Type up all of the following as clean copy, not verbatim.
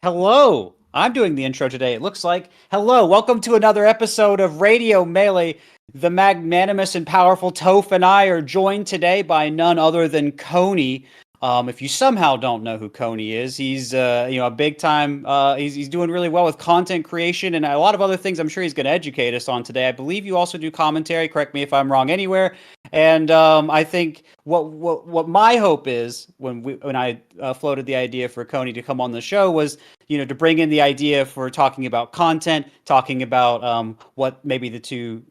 Hello. I'm doing the intro today. It looks like. Hello. Welcome to another episode of Radio Melee. The magnanimous and powerful Toph and I are joined today by none other than Coney. If you somehow don't know who Coney is, he's a big time. He's doing really well with content creation and a lot of other things. I'm sure he's going to educate us on today. I believe you also do commentary. Correct me if I'm wrong anywhere. And I think what my hope is when I floated the idea for Coney to come on the show was to bring in the idea for talking about content, talking about what maybe the two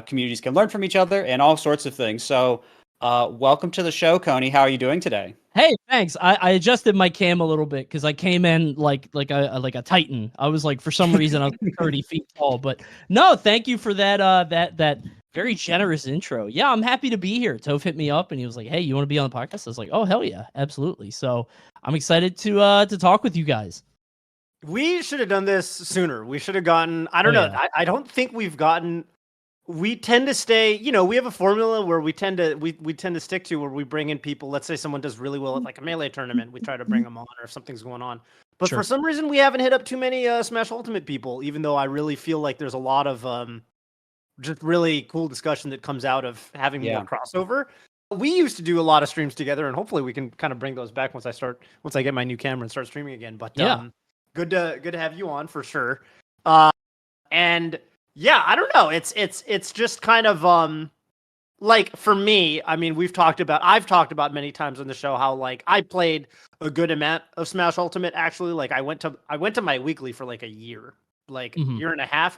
communities can learn from each other, and all sorts of things. So, welcome to the show, Coney. How are you doing today? Hey, thanks. I adjusted my cam a little bit because I came in like a titan. I was like, for some reason I was 30 feet tall. But no, thank you for that very generous intro. Yeah, I'm happy to be here. Toph hit me up and he was like, "Hey, you want to be on the podcast?" I was like, "Oh, hell yeah, absolutely." So I'm excited to talk with you guys. We should have done this sooner. We should have gotten. I don't know. Yeah. I don't think we've gotten. We tend to stay. We have a formula where we tend to stick to where we bring in people. Let's say someone does really well at like a melee tournament, we try to bring them on, or if something's going on. But Sure. for some reason, we haven't hit up too many Smash Ultimate people. Even though I really feel like there's a lot of just really cool discussion that comes out of having more crossover. We used to do a lot of streams together, and hopefully we can kind of bring those back once I get my new camera and start streaming again. But Yeah. Good to have you on for sure. And yeah, I don't know. It's just kind of like for me, I mean, I've talked about many times on the show how like I played a good amount of Smash Ultimate actually. Like I went to my weekly for like a year, like year and a half.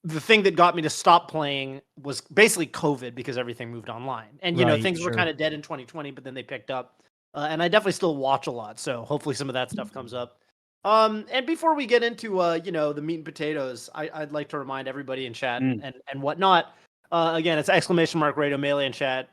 The thing that got me to stop playing was basically COVID because everything moved online. And things were kind of dead in 2020, but then they picked up. And I definitely still watch a lot, so hopefully some of that stuff comes up. And before we get into the meat and potatoes, I'd like to remind everybody in chat and whatnot. Again, it's !Radio Melee in chat.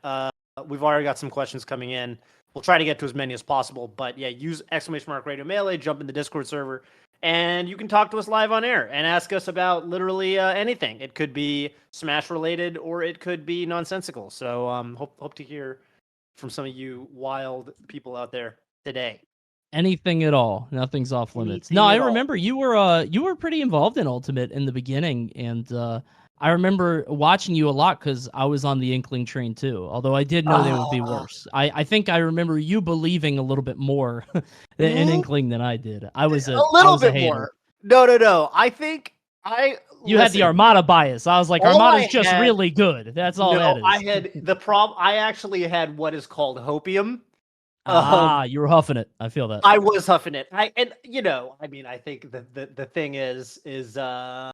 We've already got some questions coming in. We'll try to get to as many as possible, but yeah, use !Radio Melee, jump in the Discord server, and you can talk to us live on air and ask us about literally anything. It could be Smash related or it could be nonsensical. So hope to hear from some of you wild people out there today. Anything at all. Nothing's off limits. No, I remember you were pretty involved in Ultimate in the beginning, and I remember watching you a lot because I was on the Inkling train too. Although I did know they would be worse. I think I remember you believing a little bit more in Inkling than I did. I was a little bit more. No. I think you had the Armada bias. I was like, Armada's just really good. That's all that is. I had the problem. I actually had what is called hopium. You were huffing it. I feel that. I was huffing it. I think the thing is you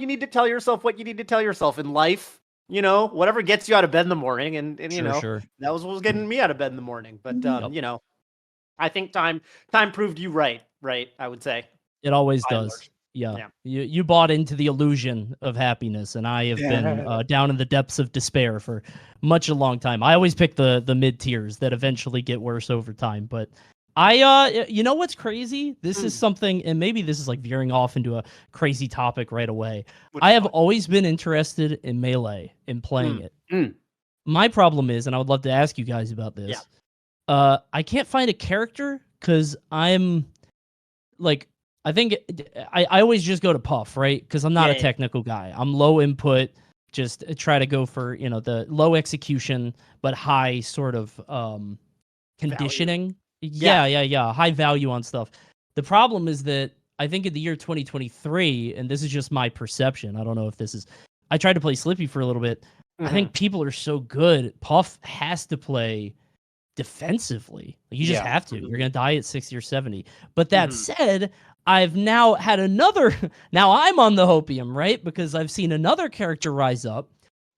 need to tell yourself what you need to tell yourself in life. Whatever gets you out of bed in the morning, and sure. That was what was getting me out of bed in the morning. But I think time proved you right. I would say it always does. Yeah. You bought into the illusion of happiness, and I have been down in the depths of despair for a long time. I always pick the mid tiers that eventually get worse over time. But you know what's crazy? This is something, and maybe this is like veering off into a crazy topic right away. I have always been interested in Melee and playing it. My problem is, and I would love to ask you guys about this. I can't find a character because I'm like, I think I always just go to Puff, right? Because I'm not a technical guy. I'm low input, just try to go for, the low execution, but high sort of conditioning. Value. Yeah. High value on stuff. The problem is that I think in the year 2023, and this is just my perception, I don't know if this is, I tried to play Slippy for a little bit. I think people are so good. Puff has to play defensively. You just have to. You're going to die at 60 or 70. But that said, I've now had now I'm on the hopium, right? Because I've seen another character rise up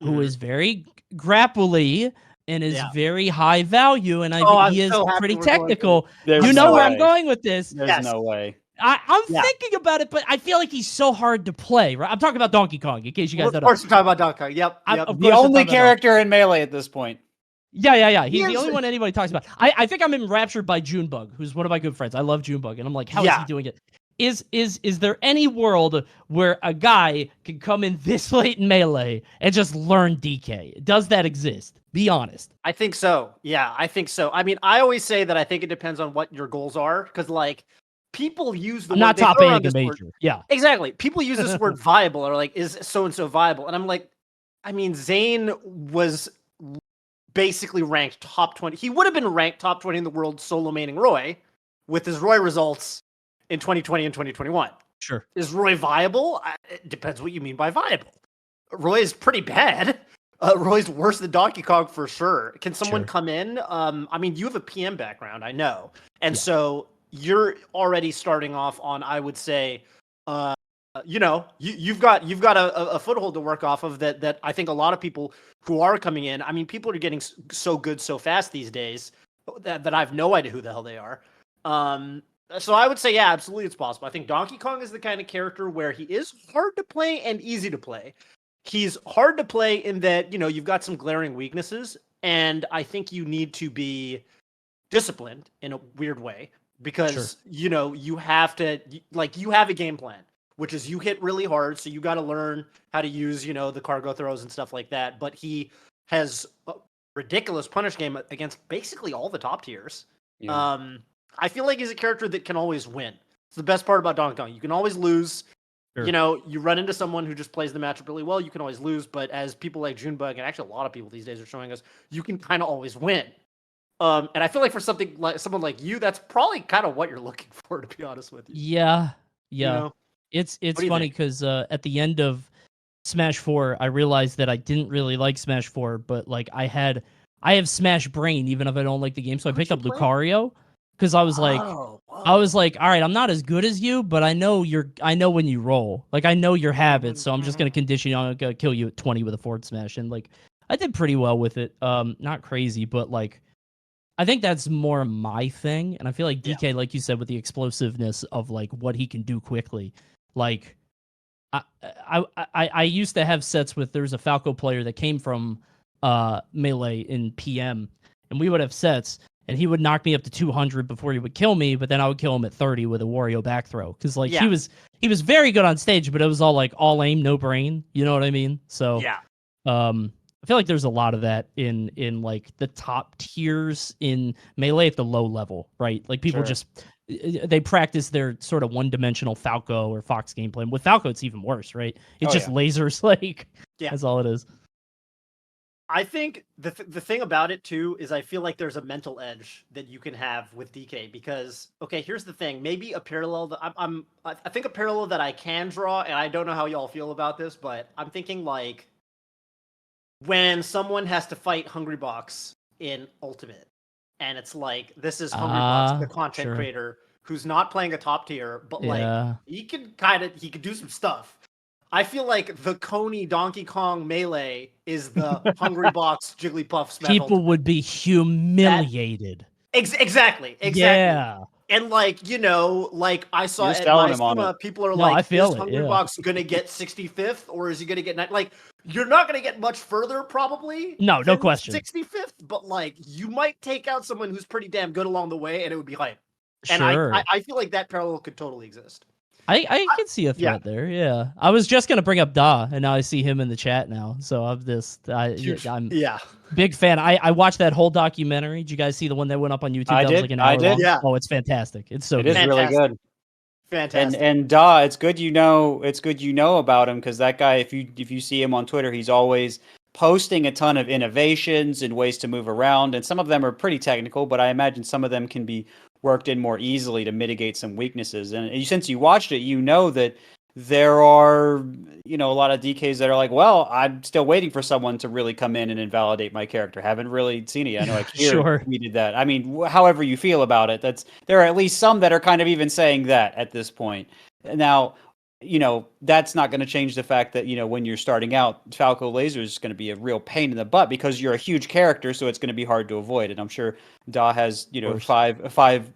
who is very grapply and is very high value, and he is pretty technical. You know where I'm going with this. There's no way. I'm thinking about it, but I feel like he's so hard to play, right? I'm talking about Donkey Kong, in case you guys don't know. Of course you're talking about Donkey Kong, yep. The only character in Melee at this point. Yeah. He's the only one anybody talks about. I think I'm enraptured by Junebug, who's one of my good friends. I love Junebug, and I'm like, how is he doing it? is there any world where a guy can come in this late in Melee and just learn DK? Does that exist? Be honest. I think so. Yeah, I think so. I mean, I always say that I think it depends on what your goals are, because like people use the I'm word, not they top throw A around a this word. major. Yeah. Exactly. People use this word viable, or like, is so and so viable? And I'm like, I mean, Zane was basically ranked top 20. He would have been ranked top 20 in the world solo maining Roy with his Roy results in 2020 and 2021. Sure. Is Roy viable? It depends what you mean by viable. Roy is pretty bad. Roy's worse than Donkey Kong for sure. Can someone come in? I mean, you have a PM background, I know. And so you're already starting off on, I would say, you've got a foothold to work off of that I think a lot of people who are coming in, I mean, people are getting so good so fast these days that I have no idea who the hell they are. So I would say, yeah, absolutely, it's possible. I think Donkey Kong is the kind of character where he is hard to play and easy to play. He's hard to play in that, you've got some glaring weaknesses, and I think you need to be disciplined in a weird way because, you have to, you have a game plan, which is you hit really hard, so you got to learn how to use, the cargo throws and stuff like that. But he has a ridiculous punish game against basically all the top tiers. Yeah. I feel like he's a character that can always win. It's the best part about Donkey Kong. You can always lose. Sure. You run into someone who just plays the matchup really well, you can always lose. But as people like Junebug, and actually a lot of people these days are showing us, you can kind of always win. And I feel like for someone like you, that's probably kind of what you're looking for, to be honest with you. Yeah. It's funny because at the end of Smash 4, I realized that I didn't really like Smash 4, but like I have Smash Brain even if I don't like the game, so I picked up Lucario because I was like, all right, I'm not as good as you, but I know when you roll, like I know your habits, so I'm just gonna condition you. I'm gonna kill you at 20 with a forward smash, and like I did pretty well with it. Not crazy, but like I think that's more my thing, and I feel like DK, like you said, with the explosiveness of like what he can do quickly, like. I used to have sets with there's a Falco player that came from Melee in PM, and we would have sets, and he would knock me up to 200 before he would kill me, but then I would kill him at 30 with a Wario back throw because like he was very good on stage, but it was all like all aim, no brain. You know what I mean? So I feel like there's a lot of that in like the top tiers in Melee at the low level, right? Like people just they practice their sort of one-dimensional Falco or Fox gameplay. With Falco, it's even worse, right? It's just lasers, like that's all it is. I think the thing about it too is I feel like there's a mental edge that you can have with DK because here's the thing. Maybe a parallel that I think a parallel that I can draw, and I don't know how y'all feel about this, but I'm thinking like when someone has to fight Hungrybox in Ultimate. And it's like, this is Hungrybox, the content creator, who's not playing a top tier, but like he could do some stuff. I feel like the Coney Donkey Kong Melee is the Hungrybox Jigglypuff Smash. People would be humiliated. Exactly. Yeah. And like, like I saw at my Suma, people are like, is Hungrybox gonna get 65th or is he gonna get like you're not gonna get much further probably. No question. 65th, but like you might take out someone who's pretty damn good along the way and it would be hype. And I feel like that parallel could totally exist. I can see a threat there. Yeah, I was just gonna bring up Da, and now I see him in the chat now. So I'm big fan. I watched that whole documentary. Did you guys see the one that went up on YouTube? I did. Was like an hour long? Yeah. Oh, it's fantastic. It's so. It is really good. Fantastic. And Da, it's good you know about him because that guy, if you see him on Twitter, he's always posting a ton of innovations and ways to move around, and some of them are pretty technical, but I imagine some of them can be worked in more easily to mitigate some weaknesses. And since you watched it, you know that there are, a lot of DKs that are like, well, I'm still waiting for someone to really come in and invalidate my character. Haven't really seen it. I know like here we did that. I mean, however you feel about it, there are at least some that are kind of even saying that at this point. Now, that's not going to change the fact that, when you're starting out, Falco Laser is going to be a real pain in the butt because you're a huge character, so it's going to be hard to avoid. And I'm sure Da has, five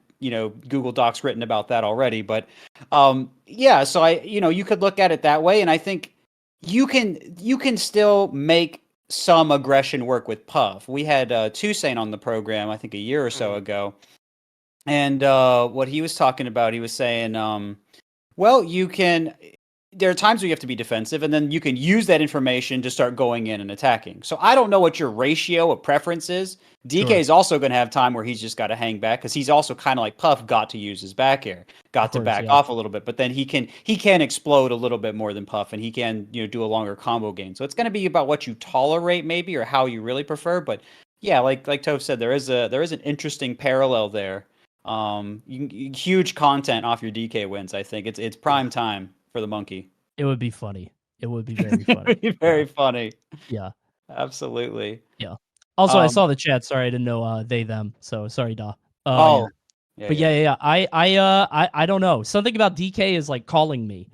Google Docs written about that already. But so you could look at it that way, and I think you can still make some aggression work with Puff. We had Toussaint on the program, I think a year or so ago, and what he was talking about, he was saying Well, you can. There are times where you have to be defensive, and then you can use that information to start going in and attacking. So I don't know what your ratio of preference is. DK Sure. is also going to have time where he's just got to hang back because he's also kind of like Puff, got to use his back air, got to Of course, back yeah. off a little bit, but then he can explode a little bit more than Puff, and he can do a longer combo game. So it's going to be about what you tolerate maybe or how you really prefer. But yeah, like Toph said, there is an interesting parallel there. Huge content off your DK wins. I think it's prime time for the monkey. It would be funny. It would be very It funny. would be very funny. Yeah. Absolutely. Yeah. Also, I Um. saw the chat. Sorry, I didn't know they them. So sorry, Da. Oh. Yeah. But Yeah. yeah. I don't know. Something about DK is like calling me.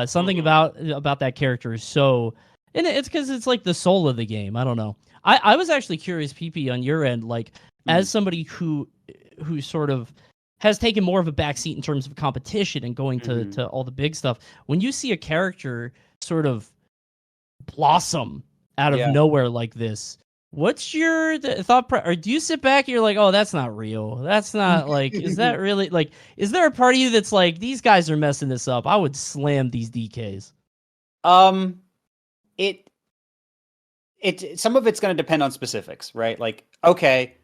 Something about that character is so, and it's because it's like the soul of the game. I don't know. I was actually curious, PP, on your end, like as somebody who sort of has taken more of a backseat in terms of competition and going to all the big stuff. When you see a character sort of blossom out of Yeah. nowhere like this, what's your thought? Or do you sit back and you're like, oh, that's not real. That's not like, is that really like, is there a part of you that's like, these guys are messing this up? I would slam these DKs. It some of it's going to depend on specifics, right? Like, okay,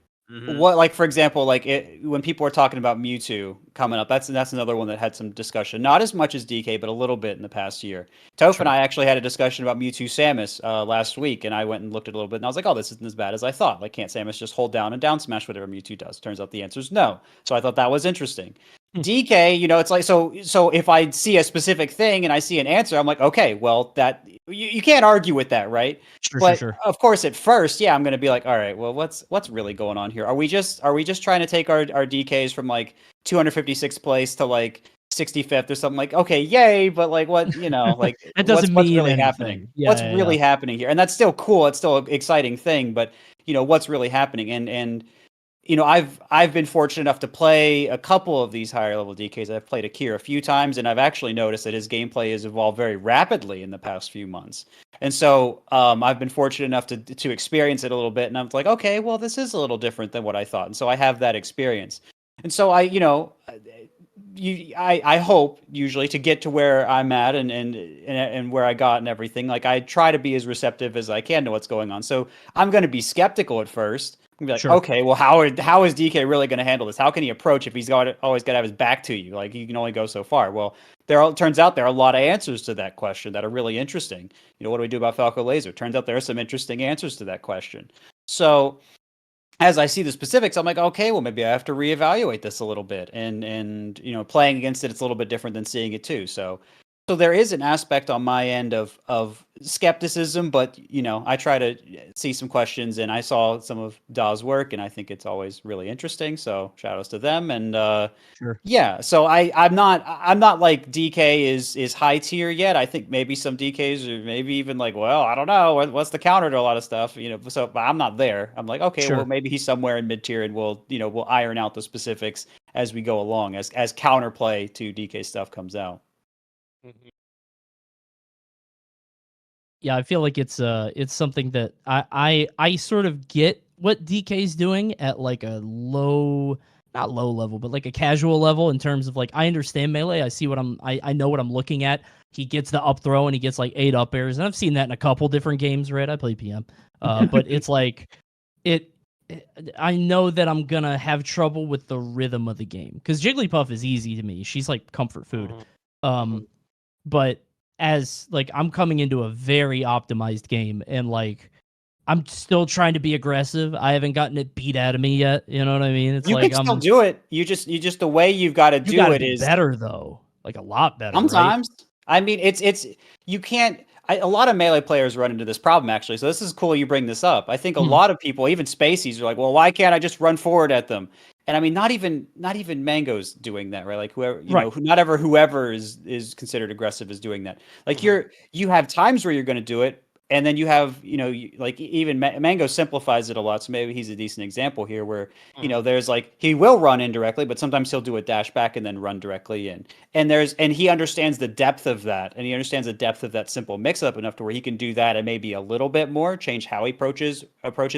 what, like for example, like when people are talking about Mewtwo coming up, that's another one that had some discussion. Not as much as DK, but a little bit in the past year. Toph and I actually had a discussion about Mewtwo Samus last week, and I went and looked at it a little bit, and I was like, oh, this isn't as bad as I thought. Like, can't Samus just hold down and down smash whatever Mewtwo does? Turns out the answer is no. So I thought that was interesting. DK, it's like so if I see a specific thing and I see an answer, I'm like, okay, well, that you can't argue with that, right? But Sure. of course, at first, yeah, I'm going to be like, all right, well, what's really going on here? Are we just trying to take our DKs from like 256th place to like 65th or something? Like, okay, yay, but like what, like That doesn't what's mean really anything. happening? Yeah, What's yeah, really yeah. happening here? And that's still cool. It's still an exciting thing, but what's really happening? And I've been fortunate enough to play a couple of these higher level DKs. I've played Akira a few times, and I've actually noticed that his gameplay has evolved very rapidly in the past few months. And so I've been fortunate enough to experience it a little bit, and I'm like, okay, well, this is a little different than what I thought. And so I have that experience. And so I hope usually to get to where I'm at and where I got and everything. Like I try to be as receptive as I can to what's going on. So I'm going to be skeptical at first. I'm gonna be like, Sure. okay, well, how is DK really going to handle this? How can he approach if he's always got to have his back to you? Like he can only go so far. Well, turns out there are a lot of answers to that question that are really interesting. What do we do about Falco Laser? Turns out there are some interesting answers to that question. So as I see the specifics, I'm like, okay, well, maybe I have to reevaluate this a little bit, and playing against it, it's a little bit different than seeing it too. So there is an aspect on my end of skepticism, but I try to see some questions, and I saw some of Da's work, and I think it's always really interesting. So shout outs to them, and Sure. yeah. So I'm not like DK is high tier yet. I think maybe some DKs or maybe even like, well, I don't know what's the counter to a lot of stuff, So but I'm not there. I'm like, okay, Sure. well maybe he's somewhere in mid tier, and we'll iron out the specifics as we go along as counterplay to DK stuff comes out. Yeah, I feel like it's something that I sort of get what DK's doing at like a not low level, but like a casual level in terms of like I understand melee. I see I know what I'm looking at. He gets the up throw and he gets like 8 up airs, and I've seen that in a couple different games, right? I play PM. But it's like it I know that I'm gonna have trouble with the rhythm of the game. Because Jigglypuff is easy to me. She's like comfort food. But as like I'm coming into a very optimized game and like I'm still trying to be aggressive. I haven't gotten it beat out of me yet. You know what I mean? It's You like can still do it. You just the way you've got to you do gotta it be is better though. Like a lot better, right? sometimes. I mean, it's you can't. A lot of melee players run into this problem actually. So this is cool you bring this up. I think a lot of people, even Spaceys, are like, well, why can't I just run forward at them? And I mean, not even Mango's doing that, right? Like whoever Right. not ever whoever is considered aggressive is doing that. Like you have times where you're going to do it, and then you have like even Mango simplifies it a lot. So maybe he's a decent example here, where there's like he will run indirectly, but sometimes he'll do a dash back and then run directly in. And he understands the depth of that, and he understands the depth of that simple mix up enough to where he can do that and maybe a little bit more, change how he approaches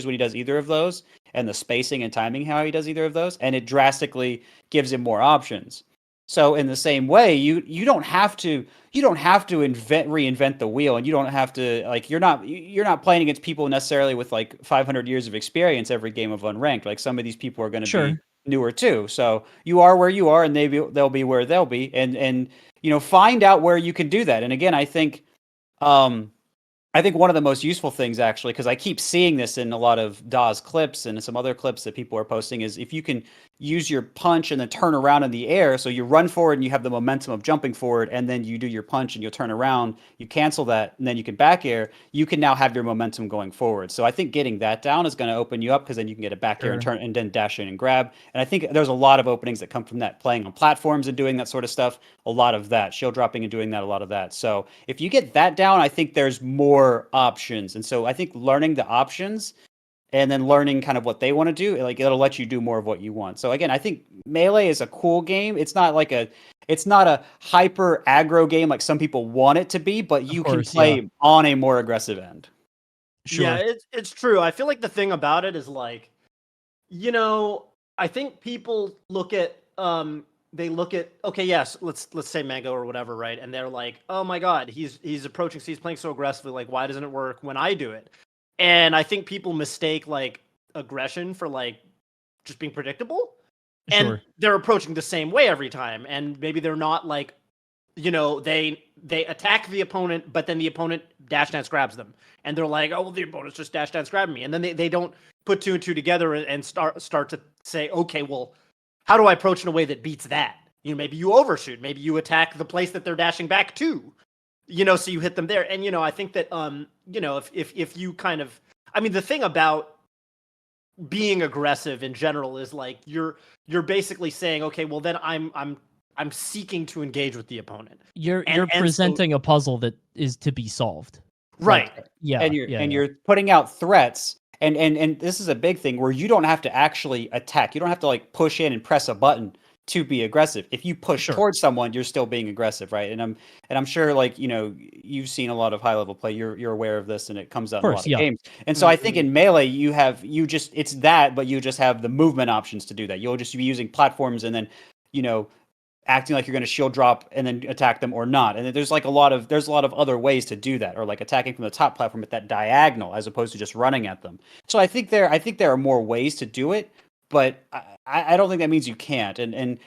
when he does either of those, and the spacing and timing how he does either of those, and it drastically gives him more options. So in the same way, you don't have to reinvent the wheel, and you don't have to like you're not playing against people necessarily with like 500 years of experience every game of unranked. Like some of these people are going to be Sure. newer too. So you are where you are, and they'll be where they'll be, and find out where you can do that. And again, um, I think one of the most useful things, actually, because I keep seeing this in a lot of Dawes clips and some other clips that people are posting, is if you can use your punch and then turn around in the air. So you run forward and you have the momentum of jumping forward, and then you do your punch and you'll turn around, you cancel that, and then you can back air. You can now have your momentum going forward. So I think getting that down is going to open you up, because then you can get a back air and turn and then dash in and grab. And I think there's a lot of openings that come from that, playing on platforms and doing that sort of stuff. A lot of that, shield dropping and doing that, a lot of that. So if you get that down, I think there's more options. And so I think learning the options and then learning kind of what they want to do, like it'll let you do more of what you want. So again, I think Melee is a cool game. It's not a hyper aggro game like some people want it to be, but you can play on a more aggressive end. Sure. Yeah, it's true. I feel like the thing about it is like, I think people look at okay, yes, let's say Mango or whatever, right? And they're like, oh my god, he's approaching, so he's playing so aggressively, like why doesn't it work when I do it? And I think people mistake like aggression for like just being predictable. Sure. And they're approaching the same way every time. And maybe they're not like, they attack the opponent, but then the opponent dash dance grabs them. And they're like, oh, well, the opponent's just dash dance grabbing me. And then they don't put two and two together and start to say, okay, well, how do I approach in a way that beats that? Maybe you overshoot. Maybe you attack the place that they're dashing back to. So you hit them there. And, I think that, if you kind of, the thing about being aggressive in general is like, you're basically saying, okay, well then I'm seeking to engage with the opponent. You're presenting a puzzle that is to be solved. Right. Like, yeah. And you're putting out threats. And this is a big thing where you don't have to actually attack. You don't have to like push in and press a button to be aggressive. If you push towards someone, you're still being aggressive, right? And I'm sure like, you've seen a lot of high level play. You're aware of this, and it comes out in a lot of games. And so I think in Melee it's that, but you just have the movement options to do that. You'll just be using platforms and then, acting like you're going to shield drop and then attack them or not. And there's a lot of other ways to do that, or like attacking from the top platform at that diagonal as opposed to just running at them. So I think there are more ways to do it, but I don't think that means you can't. And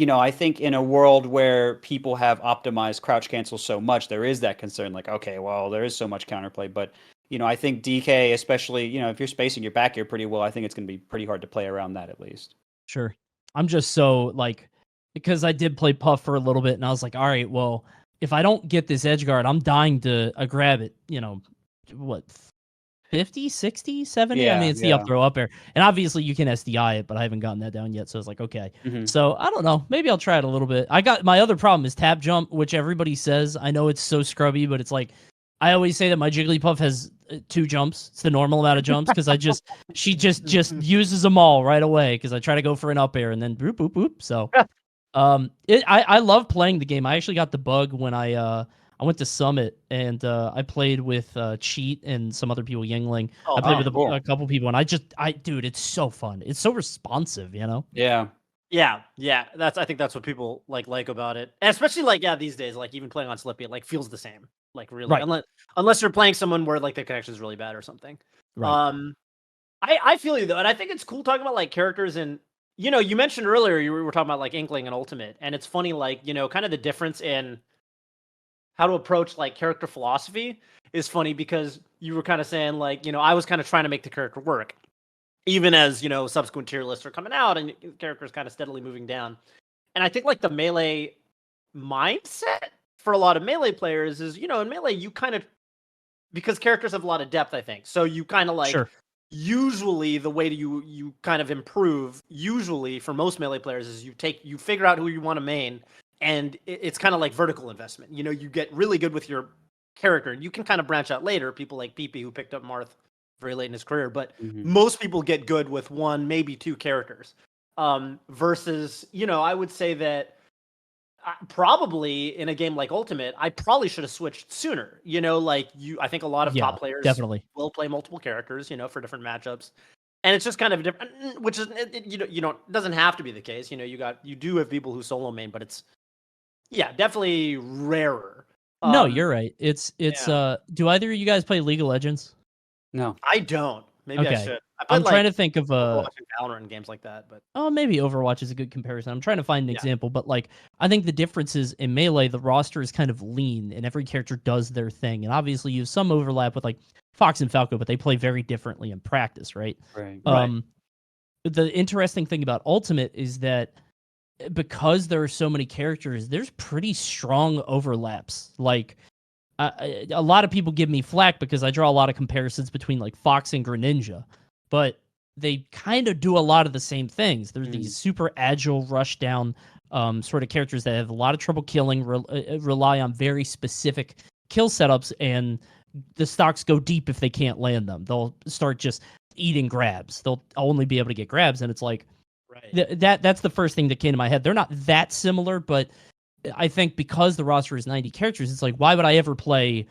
I think in a world where people have optimized crouch cancel so much, there is that concern like, okay, well, there is so much counterplay, but I think DK, especially, if you're spacing your back here pretty well, I think it's going to be pretty hard to play around that at least. Sure. I'm just so like, because I did play Puff for a little bit, and I was like, all right, well, if I don't get this edge guard, I'm dying to grab it, what, 50, 60, 70? Yeah, it's the up throw up air. And obviously you can SDI it, but I haven't gotten that down yet, so it's like, okay. Mm-hmm. So I don't know. Maybe I'll try it a little bit. My other problem is tap jump, which everybody says. I know it's so scrubby, but it's like, I always say that my Jigglypuff has 2 jumps. It's the normal amount of jumps, because she just uses them all right away, because I try to go for an up air and then boop, boop, boop. So... I love playing the game. I actually got the bug when I went to Summit, and I played with Cheat and some other people, Yingling. I played with a couple people, and dude, it's so fun. It's so responsive, Yeah. I think that's what people like about it, and especially these days, like even playing on Slippy, it feels the same. Like really, right. unless you're playing someone where the connection is really bad or something. Right. I feel you though, and I think it's cool talking about characters and. You mentioned earlier you were talking about Inkling and Ultimate, and it's funny, kind of the difference in how to approach character philosophy is funny, because you were kind of saying I was kind of trying to make the character work, even as subsequent tier lists are coming out and the character is kind of steadily moving down. And I think the Melee mindset for a lot of Melee players is in Melee you kind of, because characters have a lot of depth, I think, so you kind of sure. Usually the way you kind of improve, usually for most Melee players, is you figure out who you want to main, and it's kind of like vertical investment. You get really good with your character, and you can kind of branch out later. People like PP, who picked up Marth very late in his career, but most people get good with 1, maybe 2 characters. Versus, I would say that probably in a game like Ultimate, I probably should have switched sooner. I think a lot of top players definitely will play multiple characters, for different matchups. and it's just kind of different. Which is you don't it doesn't have to be the case. You do have people who solo main, but it's definitely rarer. No, you're right. It's do either of you guys play League of Legends? No. I don't. Maybe I Okay. should. I'm trying to think of Overwatch and Valorant and games like that, but maybe Overwatch is a good comparison. I'm trying to find an example, but like I think the difference is in Melee, the roster is kind of lean and every character does their thing. And obviously you have some overlap with like Fox and Falco, but they play very differently in practice, right? Right. The interesting thing about Ultimate is that because there are so many characters, there's pretty strong overlaps. Like a lot of people give me flack because I draw a lot of comparisons between like Fox and Greninja, but they kind of do a lot of the same things. They're these super agile, rush down sort of characters that have a lot of trouble killing, rely on very specific kill setups, and the stocks go deep if they can't land them. They'll start just eating grabs. They'll only be able to get grabs, and it's like that's the first thing that came to my head. They're not that similar, but I think because the roster is 90 characters, it's like, why would I ever play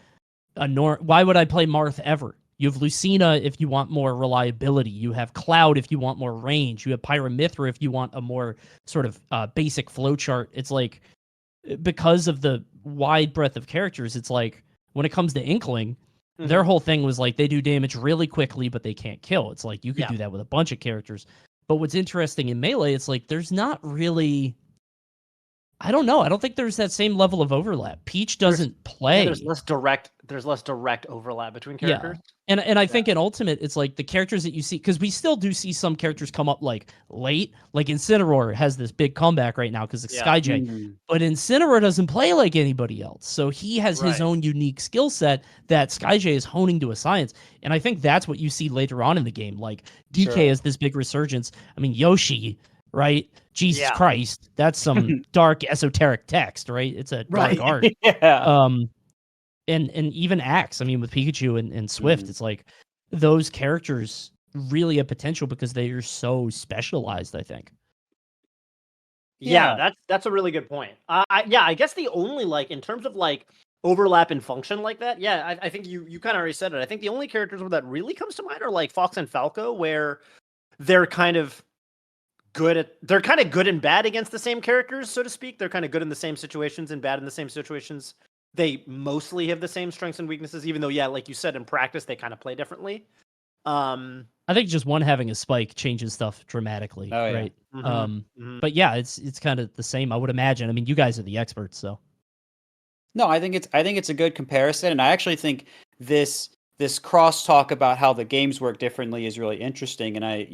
why would I play Marth ever? You have Lucina if you want more reliability. You have Cloud if you want more range. You have Pyramithra if you want a more sort of basic flowchart. It's like, because of the wide breadth of characters, it's like, when it comes to Inkling, their whole thing was like, they do damage really quickly, but they can't kill. It's like, you could do that with a bunch of characters. But what's interesting in Melee, it's like, there's not really... I don't know. I don't think there's that same level of overlap. Peach doesn't play. There's less direct overlap between characters. Yeah. And I think in Ultimate, it's like the characters that you see, because we still do see some characters come up like late. Like Incineroar has this big comeback right now because it's Skyjay. But Incineroar doesn't play like anybody else. So he has his own unique skill set that Skyjay is honing to a science. And I think that's what you see later on in the game. Like DK has this big resurgence. I mean, Yoshi, right? Jesus Christ, that's some dark esoteric text, right? It's a dark art. And even Axe, I mean, with Pikachu and Swift, it's like those characters really have potential because they are so specialized, I think. Yeah, that's a really good point. I guess the only, like, in terms of like overlap in function like that, I think you kind of already said it. I think the only characters where that really comes to mind are like Fox and Falco, where they're kind of good and bad against the same characters, so to speak. They're kind of good in the same situations and bad in the same situations. They mostly have the same strengths and weaknesses, even though, like you said, in practice they kind of play differently. I think just one having a spike changes stuff dramatically, right? But yeah, it's kind of the same, I would imagine. I mean, you guys are the experts, so. No, I think it's a good comparison, and I actually think this crosstalk about how the games work differently is really interesting. And I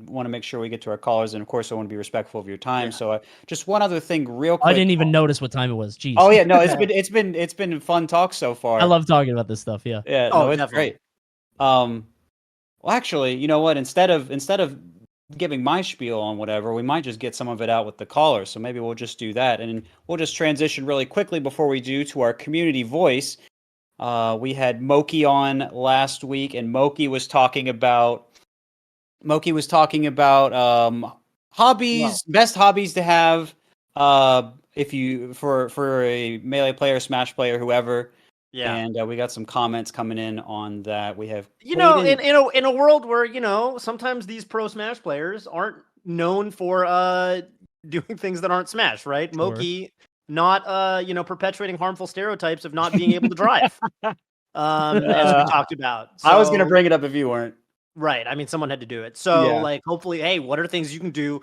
want to make sure we get to our callers, and of course I want to be respectful of your time. So just one other thing real quick. I didn't even notice what time it was. Jeez. Oh yeah, no, it's been fun talk so far. I love talking about this stuff. Yeah. Yeah. No, it's definitely great. Well, actually, you know what? Instead of giving my spiel on whatever, we might just get some of it out with the callers. So maybe we'll just do that, and we'll just transition really quickly before we do to our community voice. We had Moki on last week, and Moki was talking about hobbies, best hobbies to have if you for a Melee player, Smash player, whoever. Yeah, and we got some comments coming in on that. We have in a world where sometimes these pro Smash players aren't known for doing things that aren't Smash, right? Sure. Moki not perpetuating harmful stereotypes of not being able to drive. As we talked about. So, I was going to bring it up if you weren't. Right. I mean, someone had to do it. So like, hopefully, hey, what are things you can do?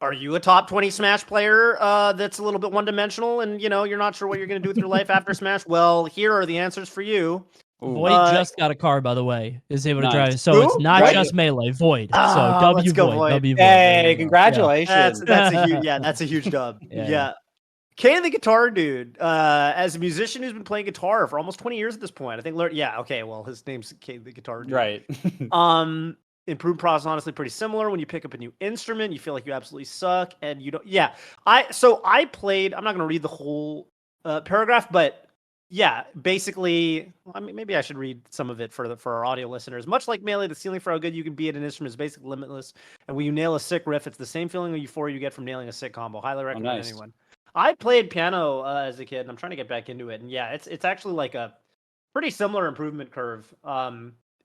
Are you a top 20 Smash player that's a little bit one-dimensional and, you're not sure what you're going to do with your life after Smash? Well, here are the answers for you. Void just got a car, by the way, is able to drive. So it's not just Melee, Void. So W Void. Hey, congratulations. That's a huge dub. Yeah. Coney the Guitar Dude, as a musician who's been playing guitar for almost 20 years at this point, I think. Well, his name's Coney the Guitar Dude. Right. Improved process, honestly, pretty similar. When you pick up a new instrument, you feel like you absolutely suck, and you don't. I played. I'm not going to read the whole paragraph, but basically, I mean, maybe I should read some of it for our audio listeners. Much like Melee, the ceiling for how good you can be at an instrument is basically limitless, and when you nail a sick riff, it's the same feeling of euphoria you get from nailing a sick combo. Highly recommend anyone. I played piano as a kid, and I'm trying to get back into it. And it's actually like a pretty similar improvement curve.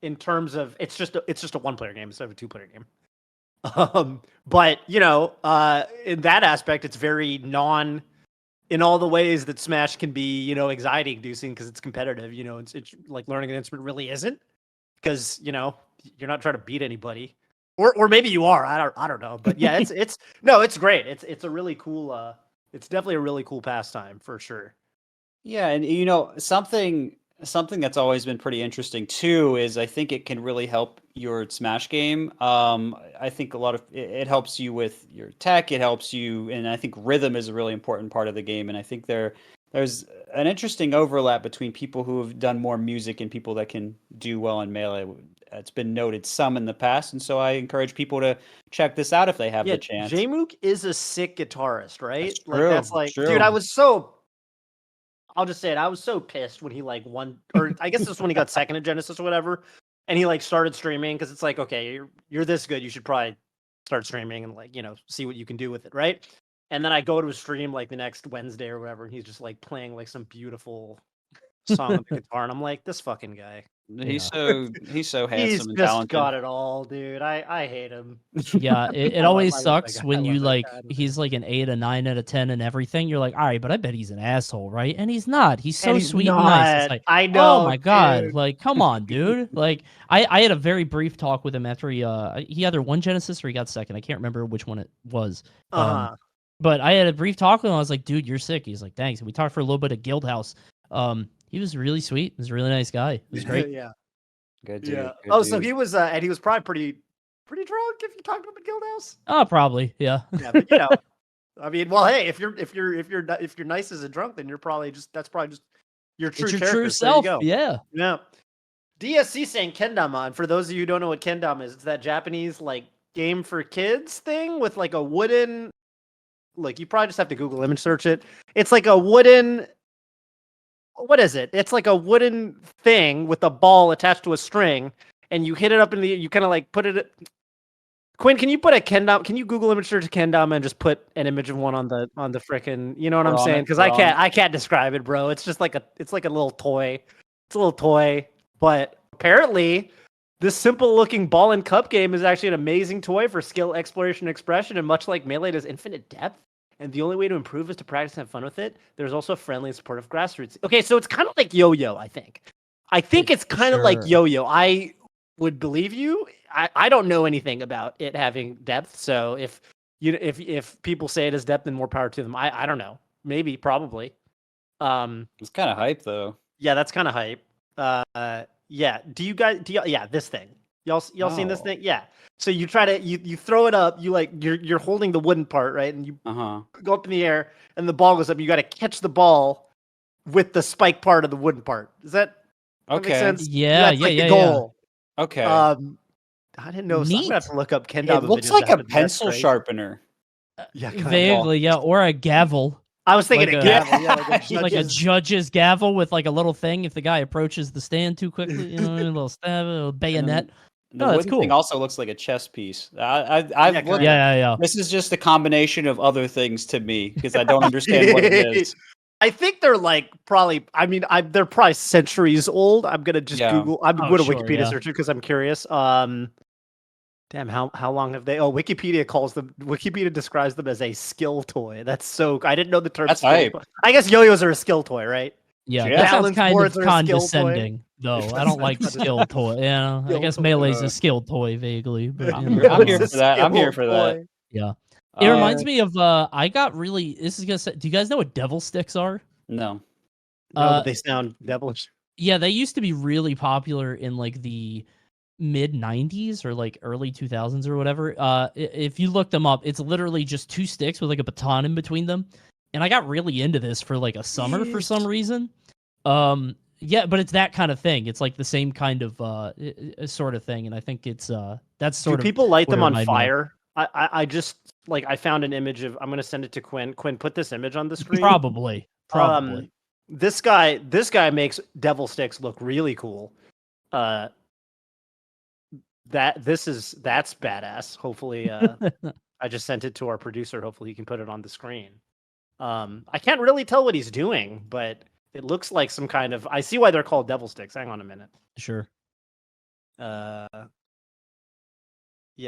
in terms of it's just a one-player game instead of a two-player game. But in that aspect, it's very in all the ways that Smash can be, anxiety inducing because it's competitive. It's like learning an instrument really isn't, because you're not trying to beat anybody, or maybe you are. I don't know, but yeah, it's great. It's a really cool. It's definitely a really cool pastime for sure. Yeah, and something that's always been pretty interesting too is I think it can really help your Smash game. I think a lot of it helps you with your tech. It helps you, and I think rhythm is a really important part of the game. And I think there's an interesting overlap between people who have done more music and people that can do well in Melee. It's been noted some in the past, and so I encourage people to check this out if they have the chance. Jmook is a sick guitarist, right? That's true. Dude, I'll just say it. I was so pissed when he won, or I guess this was when he got second at Genesis or whatever, and he started streaming, because it's like, okay, you're this good, you should probably start streaming and see what you can do with it, right? And then I go to a stream the next Wednesday or whatever, and he's just playing some beautiful song on the guitar, and I'm like, this fucking guy. He's so handsome He's and just talented. got it all, dude. I hate him. Yeah, it always sucks when you he's an 8, a 9 out of 10 and everything. You're like, all right, but I bet he's an asshole, right? And he's not. He's so sweet and nice. It's like, I know. Oh my god, dude. come on, dude. I had a very brief talk with him after he either won Genesis or he got second. I can't remember which one it was. But I had a brief talk with him. I was like, dude, you're sick. He's like, thanks. And we talked for a little bit of Guildhouse. He was really sweet. He was a really nice guy. It was great. Yeah. Good dude. Yeah. Good so dude. he was, and he was probably pretty drunk if you talked to him at Guildhouse. Oh, probably. Yeah. Yeah, but I mean, well, hey, if you're nice as a drunk, then that's probably just your true It's your character. true So there you self. go. Yeah. Yeah. DSC saying Kendama. For those of you who don't know what Kendama is, it's that Japanese game for kids thing with a wooden. You probably just have to Google image search it. It's like a wooden. What is it? It's like a wooden thing with a ball attached to a string, and you hit it up in the. You kind of put it. Quinn, can you put a kendama? Can you Google image search kendama and just put an image of one on the frickin'? You know what I'm saying? Because I can't describe it, bro. It's just it's like a little toy. It's a little toy, but apparently this simple looking ball and cup game is actually an amazing toy for skill, exploration, and expression, and much like Melee does infinite depth. And the only way to improve is to practice and have fun with it. There's also a friendly and supportive grassroots. Okay, so it's kind of like Yo-Yo, I think. It's kind of like Yo-Yo. I would believe you. I don't know anything about it having depth, so if people say it has depth, then more power to them. I don't know. Maybe, probably. It's kind of hype though. Yeah, that's kind of hype. Yeah. Yeah, this thing. Y'all seen this thing? Yeah. So you try to you throw it up. You're holding the wooden part, right? And you go up in the air, and the ball goes up. You got to catch the ball with the spike part of the wooden part. Does that make sense? Yeah, that's the goal. Yeah. Okay. I didn't know. So I'm gonna have to look up Kendama. It looks like a pencil sharpener. Yeah, vaguely. Yeah, or a gavel. I was thinking a gavel. Yeah, like a judge's gavel with a little thing. If the guy approaches the stand too quickly, a little stab, a little bayonet. The wooden thing also looks like a chess piece. I've looked. Yeah. This is just a combination of other things to me because I don't understand what it is. I think they're probably. I mean, they're probably centuries old. I'm gonna just Google. I'm going to Wikipedia search it because I'm curious. Damn, how long have they? Oh, Wikipedia describes them as a skill toy. That's so. I didn't know the term. That's hype. I guess yo-yos are a skill toy, right? Yeah, that sounds kind of condescending, though. I don't like skill toy. Yeah, I guess Melee's a skill toy vaguely. But, I'm here for that. I'm here for that. Yeah. It reminds me of I got really. This is gonna say. Do you guys know what devil sticks are? No. No, but they sound devilish. Yeah, they used to be really popular in the mid 90s or early 2000s or whatever. If you look them up, it's literally just two sticks with a baton in between them. And I got really into this for a summer for some reason. Yeah, but it's that kind of thing. It's the same kind of sort of thing, and I think it's that's sort of. Do people light them on fire? I just I found an image of. I'm gonna send it to Quinn. Quinn, put this image on the screen. Probably. This guy makes devil sticks look really cool. That's badass. Hopefully, I just sent it to our producer. Hopefully, he can put it on the screen. I can't really tell what he's doing, but it looks like some kind of. I see why they're called devil sticks. Hang on a minute. Sure. Yeah,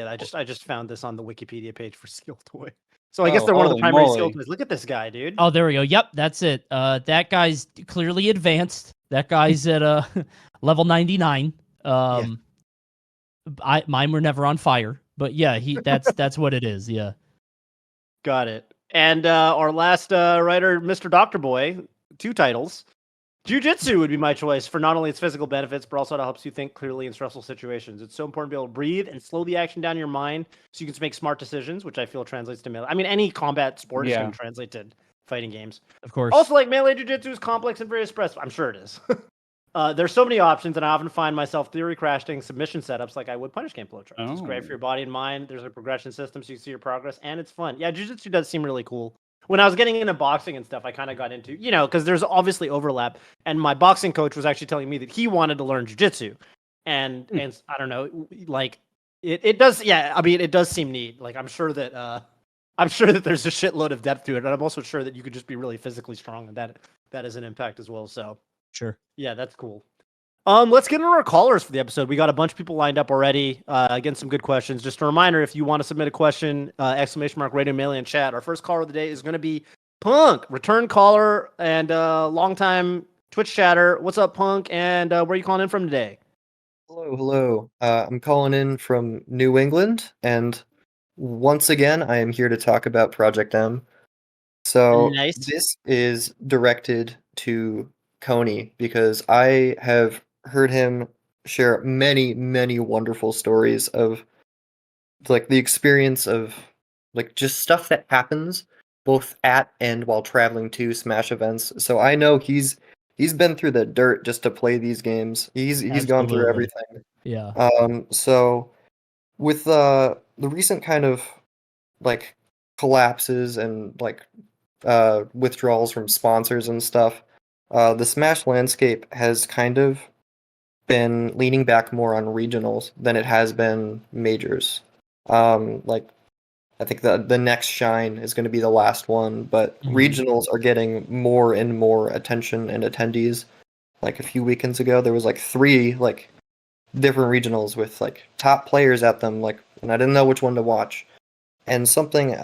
I just found this on the Wikipedia page for Skill Toy. So I guess Oh, they're one of the holy primary skill moly. toys. Look at this guy, dude. Oh, there we go. Yep, that's it. That guy's clearly advanced. That guy's at level 99. Mine were never on fire, but yeah, that's what it is. Yeah. Got it. And our last writer, Mr. Doctor Boy, 2 titles. Jiu-Jitsu would be my choice for not only its physical benefits, but also it helps you think clearly in stressful situations. It's so important to be able to breathe and slow the action down in your mind so you can make smart decisions, which I feel translates to melee. I mean, any combat sport is going to translate to fighting games. Of course. Also, like melee jiu-jitsu is complex and very expressive. I'm sure it is. There's so many options, and I often find myself theory crashing submission setups like I would Punish Game Flow Charts. It's great for your body and mind. There's a progression system so you see your progress, and it's fun. Yeah, jiu-jitsu does seem really cool. When I was getting into boxing and stuff, I kind of got into, because there's obviously overlap. And my boxing coach was actually telling me that he wanted to learn jiu-jitsu. And I don't know, like it does. Yeah, I mean, it does seem neat. Like I'm sure that there's a shitload of depth to it. And I'm also sure that you could just be really physically strong, and that is an impact as well. So sure. Yeah, that's cool. Let's get into our callers for the episode. We got a bunch of people lined up already. Again, some good questions. Just a reminder, if you want to submit a question, ! Radio Melee in chat. Our first caller of the day is going to be Punk, return caller and longtime Twitch chatter. What's up, Punk? And where are you calling in from today? Hello. I'm calling in from New England, and once again, I am here to talk about Project M. So Nice. This is directed to Coney because I have heard him share many, many wonderful stories of like the experience of like just stuff that happens both at and while traveling to Smash events. So I know he's been through the dirt just to play these games. He's gone through Absolutely. everything. Yeah. So with the recent kind of like collapses and like withdrawals from sponsors and stuff, the Smash landscape has kind of been leaning back more on regionals than it has been majors. Like I think the next Shine is going to be the last one, but regionals are getting more and more attention and attendees. Like a few weekends ago, there was like 3 like different regionals with like top players at them, like, and I didn't know which one to watch. And something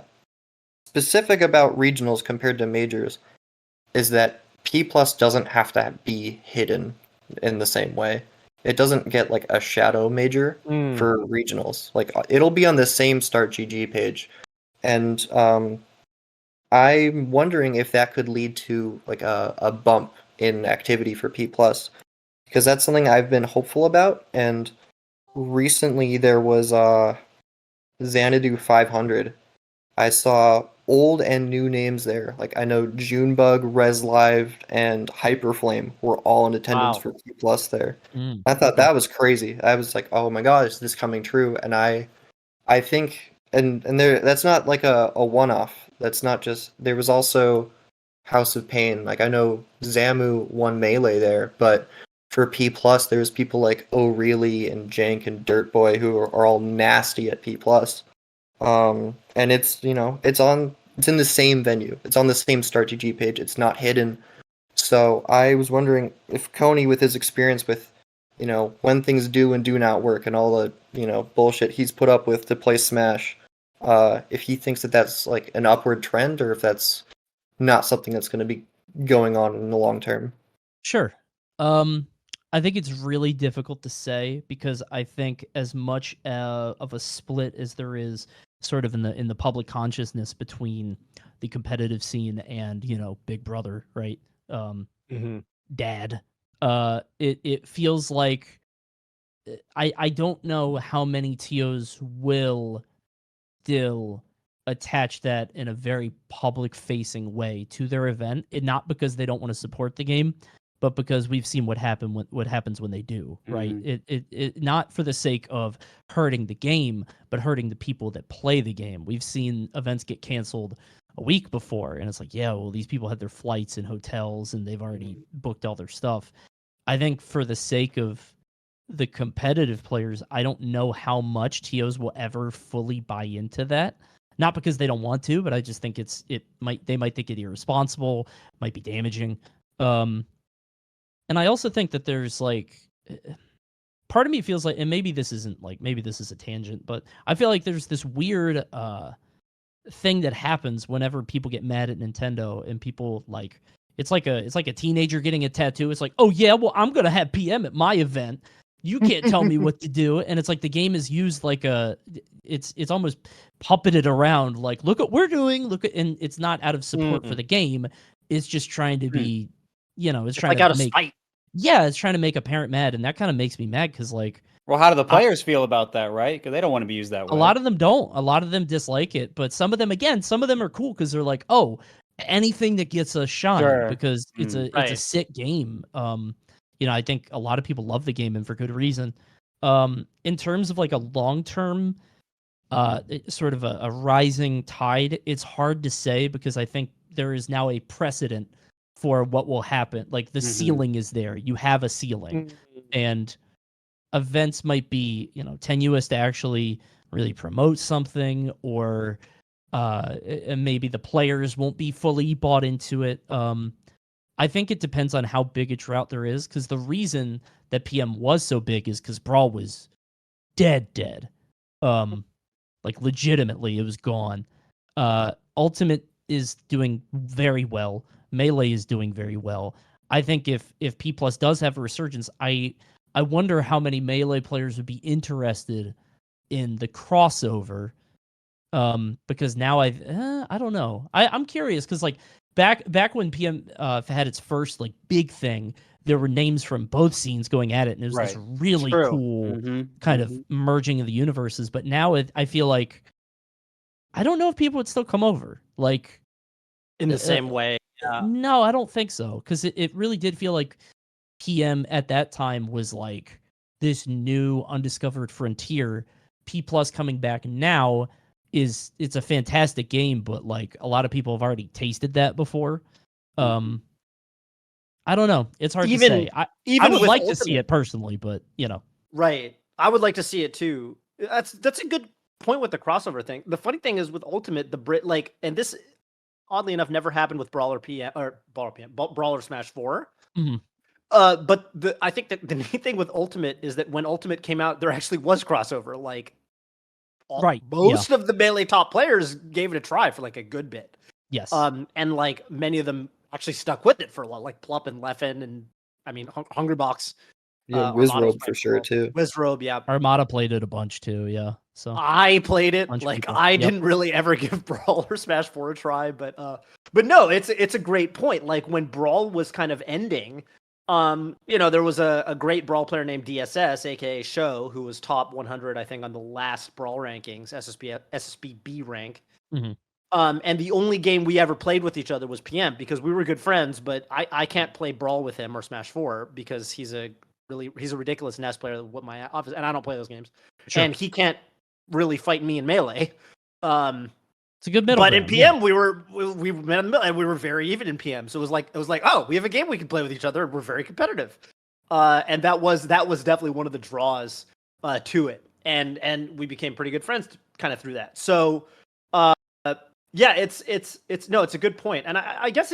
specific about regionals compared to majors is that P Plus doesn't have to be hidden in the same way. It doesn't get like a shadow major for regionals. Like it'll be on the same Start GG page, and I'm wondering if that could lead to like a bump in activity for P Plus, because that's something I've been hopeful about. And recently there was Xanadu 500. I saw old and new names there. Like I know Junebug, ResLive, and Hyperflame were all in attendance for P Plus there. I thought that was crazy. I was like, oh my god, is this coming true? And I think and there that's not like a one-off. That's not just, there was also House of Pain. Like I know Zamu won Melee there, but for P Plus there's people like O'Reilly and Jank and Dirtboy who are all nasty at P Plus. And it's, it's in the same venue. It's on the same Start GG page. It's not hidden. So I was wondering if Coney, with his experience with, when things do and do not work and all the, bullshit he's put up with to play Smash, if he thinks that that's like an upward trend or if that's not something that's going to be going on in the long term. Sure. I think it's really difficult to say because I think as much of a split as there is sort of in the public consciousness between the competitive scene and Big Brother, right? Dad. It feels like I don't know how many TOs will still attach that in a very public facing way to their event, and not because they don't want to support the game, but because we've seen what happens when they do, right? It not for the sake of hurting the game, but hurting the people that play the game. We've seen events get canceled a week before, and it's like, yeah, well, these people had their flights and hotels, and they've already booked all their stuff. I think for the sake of the competitive players, I don't know how much TOs will ever fully buy into that. Not because they don't want to, but I just think they might think it irresponsible, might be damaging. And I also think that there's like part of me feels like, and maybe this isn't like, maybe this is a tangent, but I feel like there's this weird thing that happens whenever people get mad at Nintendo and people like, it's like a teenager getting a tattoo. It's like, oh yeah, well I'm gonna have PM at my event. You can't tell me what to do. And it's like the game is used like it's almost puppeted around. Like, look what we're doing. And it's not out of support for the game. It's just trying to be, it's trying like to out of make, spite. yeah, it's trying to make a parent mad, and that kind of makes me mad because like, well, how do the players feel about that, right? Because they don't want to be used that way. a lot of them don't. A lot of them dislike it, but some of them are cool because they're like, oh, anything that gets a shine because it's a sick game. I think a lot of people love the game and for good reason. In terms of like a long-term sort of a rising tide, it's hard to say because I think there is now a precedent for what will happen. Like the ceiling is there. You have a ceiling. And events might be, tenuous to actually really promote something, or and maybe the players won't be fully bought into it. I think it depends on how big a drought there is, because the reason that PM was so big is because Brawl was dead. Like legitimately, it was gone. Ultimate is doing very well. Melee is doing very well. I think if P Plus does have a resurgence, I wonder how many Melee players would be interested in the crossover. Because now I don't know. I'm curious because like back when PM had its first like big thing, there were names from both scenes going at it, and it was this really cool kind of merging of the universes. But now I feel like I don't know if people would still come over like in the same way. No, I don't think so, because it really did feel like PM at that time was like this new undiscovered frontier. P Plus coming back now it's a fantastic game, but like a lot of people have already tasted that before. I don't know. It's hard to say. I would like to see it personally, but Right. I would like to see it too. That's a good point with the crossover thing. The funny thing is with Ultimate, and this oddly enough never happened with Brawler Smash 4. But I think that the neat thing with Ultimate is that when Ultimate came out, there actually was crossover. Like, most of the Melee top players gave it a try for like a good bit. Yes. And like many of them actually stuck with it for a while, like Plup and Leffen, and I mean Hungrybox. Yeah, Wizrobe for sure too. Wizrobe, yeah. Armada played it a bunch too, yeah. So I played it. Like I didn't really ever give Brawl or Smash 4 a try, but no, it's a great point. Like when Brawl was kind of ending, there was a great Brawl player named DSS, aka Show, who was top 100, I think, on the last Brawl rankings, SSBB rank. And the only game we ever played with each other was PM because we were good friends, but I can't play Brawl with him or Smash 4 because he's a ridiculous NES player with my office, and I don't play those games. Sure. And he can't really fight me in Melee. It's a good middle. But in PM, we met in the middle, and we were very even in PM. So it was like, oh, we have a game we can play with each other. We're very competitive, and that was definitely one of the draws to it. And we became pretty good friends kind of through that. So yeah, it's a good point, and I guess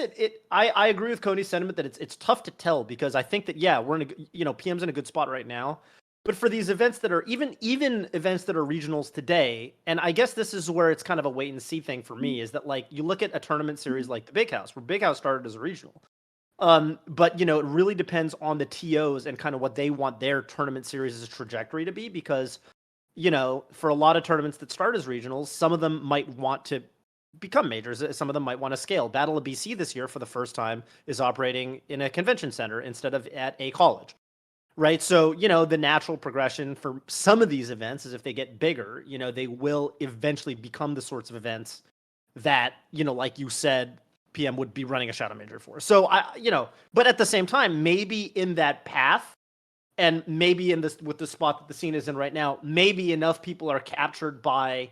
I agree with Coney's sentiment that it's tough to tell because I think that we're in PM's in a good spot right now. But for these events that are even events that are regionals today, and I guess this is where it's kind of a wait and see thing for me, is that like you look at a tournament series like the Big House, where Big House started as a regional. But it really depends on the TOs and kind of what they want their tournament series' trajectory to be, because for a lot of tournaments that start as regionals, some of them might want to become majors. Some of them might want to scale. Battle of BC this year for the first time is operating in a convention center instead of at a college. Right. So, the natural progression for some of these events is if they get bigger, they will eventually become the sorts of events that, like you said, PM would be running a Shadow Major for. So, but at the same time, maybe in that path and maybe with the spot that the scene is in right now, maybe enough people are captured by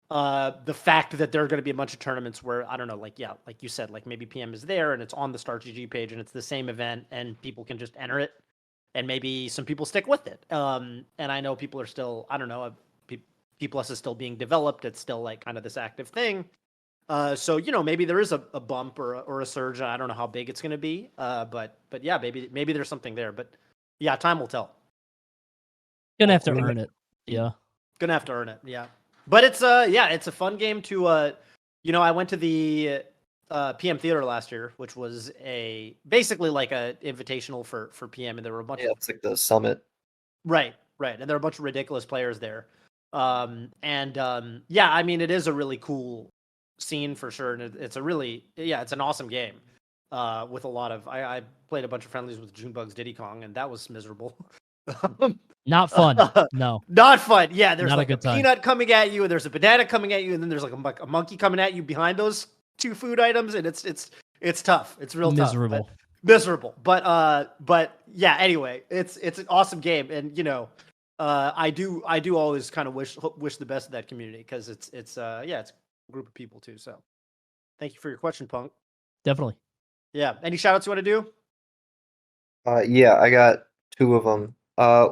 the fact that there are going to be a bunch of tournaments where, I don't know, like you said, like maybe PM is there and it's on the StartGG page and it's the same event and people can just enter it. And maybe some people stick with it. And I know people are still, I don't know, P Plus is still being developed. It's still like kind of this active thing. So, maybe there is a bump or a surge. I don't know how big it's going to be. But yeah, maybe there's something there. But yeah, time will tell. Gonna have to earn it. Yeah. Gonna have to earn it. Yeah. But it's a fun game to I went to the PM Theater last year, which was basically like a invitational for PM, and there were a bunch of it's like the summit. Right. And there are a bunch of ridiculous players there. I mean, it is a really cool scene for sure, and it's an awesome game. With a lot of I played a bunch of friendlies with Junebug's Diddy Kong, and that was miserable. Not fun. No. Not fun. Yeah, there's Not like a good time. peanut coming at you, and there's a banana coming at you, and then there's like a monkey coming at you behind those two food items, and it's tough. It's real Miserable. tough. Miserable. But yeah, anyway, it's an awesome game, and I do always kind of wish the best of that community, because it's a group of people too. So thank you for your question, Punk. Definitely. Yeah. Any shout outs you want to do? Yeah, I got two of them.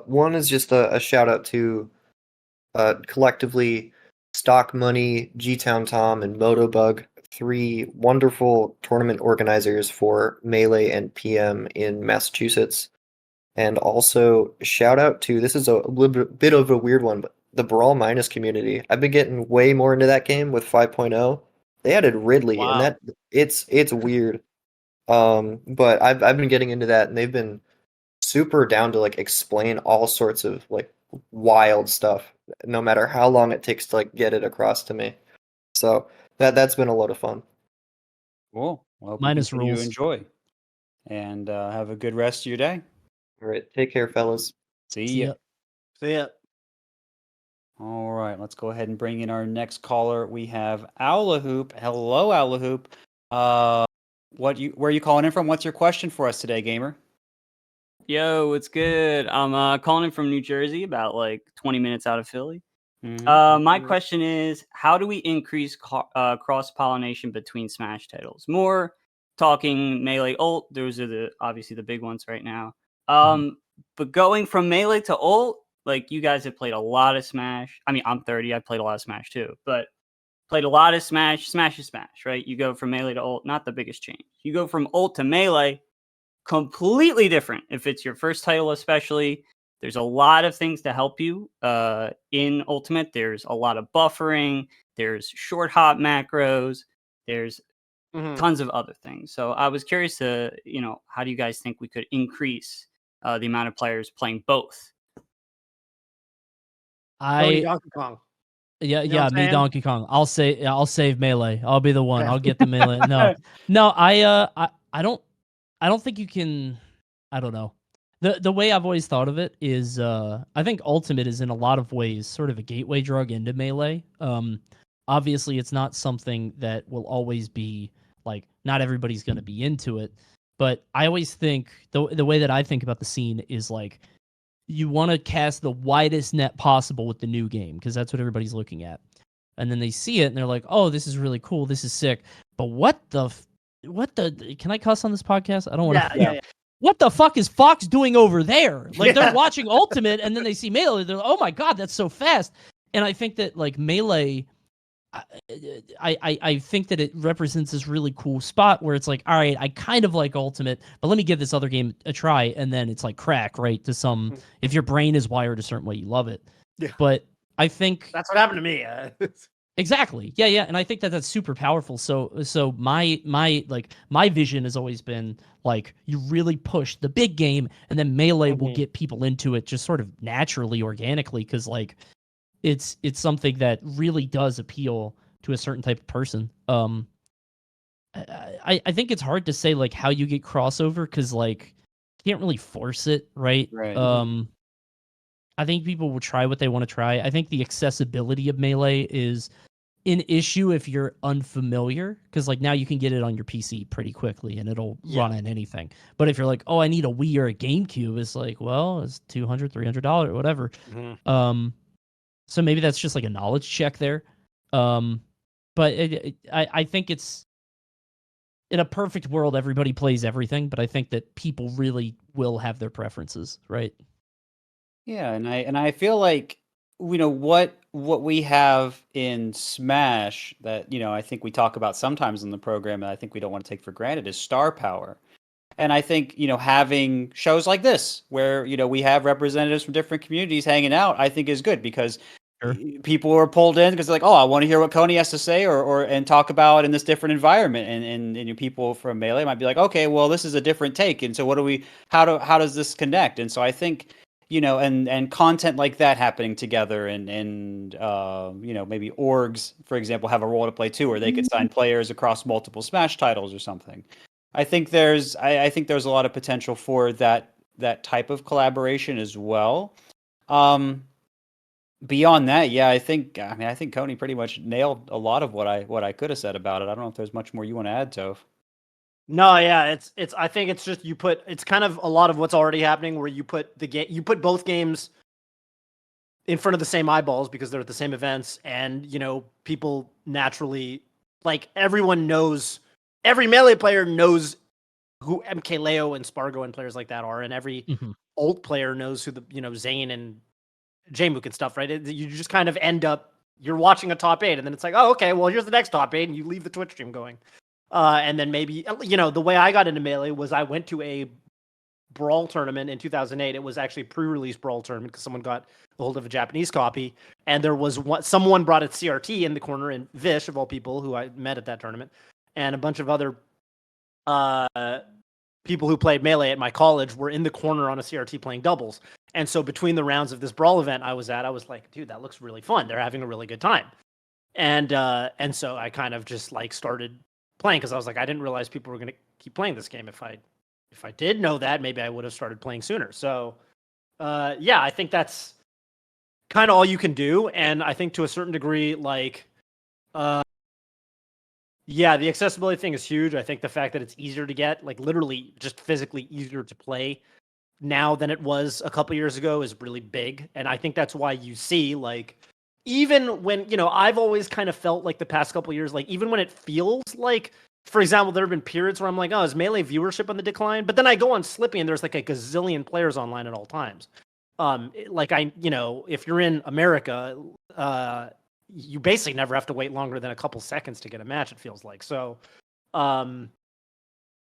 One is just a shout out to collectively Stock Money, G-Town Tom, and Motobug, 3 wonderful tournament organizers for Melee and PM in Massachusetts. And also shout out to, this is a little bit of a weird one, but the Brawl Minus community. I've been getting way more into that game with 5.0. They added Ridley, Wow. and that it's weird. But I've been getting into that, and they've been super down to like explain all sorts of like wild stuff, no matter how long it takes to like get it across to me. So that's been a lot of fun. Cool. Well, Minus you rules. enjoy, and have a good rest of your day. All right, take care, fellas. See See ya. ya. See ya. All right, let's go ahead and bring in our next caller. We have Owlahoop. Hello, Owlahoop. Where are you calling in from? What's your question for us today, gamer? Yo, what's good? I'm calling in from New Jersey, about like 20 minutes out of Philly. Mhm. My question is, how do we increase cross-pollination between Smash titles? More talking Melee ult, those are obviously the big ones right now. But going from Melee to ult, like you guys have played a lot of Smash. I mean, I'm 30, I played a lot of Smash too, but played a lot of Smash. Smash is Smash, right? You go from Melee to ult, not the biggest change. You go from ult to Melee, completely different. If it's your first title, especially, there's a lot of things to help you in Ultimate. There's a lot of buffering. There's short hop macros. There's tons of other things. So I was curious to, how do you guys think we could increase the amount of players playing both? Tony Donkey Kong. Yeah, You know what I'm me, saying? Donkey Kong. I'll save Melee. I'll be the one. I'll get the Melee. No, I don't think you can. I don't know. The way I've always thought of it is, I think Ultimate is in a lot of ways sort of a gateway drug into Melee. Obviously, it's not something that will always be like, not everybody's going to be into it. But I always think the way that I think about the scene is like, you want to cast the widest net possible with the new game, because that's what everybody's looking at. And then they see it and they're like, "Oh, this is really cool. This is sick." But what the can I cuss on this podcast? I don't want to. Yeah. What the fuck is Fox doing over there? Like, they're watching Ultimate and then they see Melee. They're like, "Oh my god, that's so fast." And I think that like Melee, I think that it represents this really cool spot where it's like, all right, I kind of like Ultimate, but let me give this other game a try, and then it's like crack, right? To some, if your brain is wired a certain way, you love it. Yeah. But I think that's what happened to me. exactly, yeah, and I think that that's super powerful. So my vision has always been like, you really push the big game, and then Melee will get people into it just sort of naturally, organically, because like, it's something that really does appeal to a certain type of person. I think it's hard to say like how you get crossover, because like, you can't really force it, right? Right. I think people will try what they want to try. I think the accessibility of Melee is an issue if you're unfamiliar, because like now you can get it on your PC pretty quickly and it'll run on anything. But if you're like, oh, I need a Wii or a GameCube, it's like, well, it's $200, $300, whatever. So maybe that's just like a knowledge check there. But I think it's, in a perfect world, everybody plays everything, but I think that people really will have their preferences, right? Yeah, and I feel like, what we have in Smash that, I think we talk about sometimes in the program, and I think we don't want to take for granted, is star power. And I think, having shows like this where, we have representatives from different communities hanging out, I think is good because people are pulled in because they're like, oh, I want to hear what Coney has to say and talk about in this different environment. And people from Melee might be like, okay, well, this is a different take. And so how does this connect? And so I think, and content like that happening together and maybe orgs, for example, have a role to play too, where they could sign players across multiple Smash titles or something. I think there's a lot of potential for that type of collaboration as well. Beyond that, yeah, I think Coney pretty much nailed a lot of what I could have said about it. I don't know if there's much more you want to add, Toph. No, yeah, it's I think it's just it's kind of a lot of what's already happening where you put both games in front of the same eyeballs because they're at the same events, and people naturally, like, everyone knows, every Melee player knows who MKLeo and Spargo and players like that are, and every old player knows who the Zane and Jmook and stuff, right? You just kind of end up, you're watching a top 8, and then it's like, oh, okay, well, here's the next top 8, and you leave the Twitch stream going. And then maybe, the way I got into Melee was I went to a Brawl tournament in 2008. It was actually a pre-release Brawl tournament because someone got a hold of a Japanese copy, and there was someone brought a CRT in the corner, and Vish, of all people, who I met at that tournament, and a bunch of other people who played Melee at my college were in the corner on a CRT playing doubles. And so between the rounds of this Brawl event I was like, dude, that looks really fun. They're having a really good time. And so I kind of just like started playing because I was like, I didn't realize people were going to keep playing this game. If I did know that, maybe I would have started playing sooner. So yeah, I think that's kind of all you can do. And I think to a certain degree, like, yeah, the accessibility thing is huge. I think the fact that it's easier to get, like literally just physically easier to play now than it was a couple years ago is really big. And I think that's why you see, like, even when, I've always kind of felt like the past couple years, like even when it feels like, for example, there have been periods where I'm like, oh, is Melee viewership on the decline? But then I go on Slippy and there's like a gazillion players online at all times. Like if you're in America, you basically never have to wait longer than a couple seconds to get a match, it feels like. So,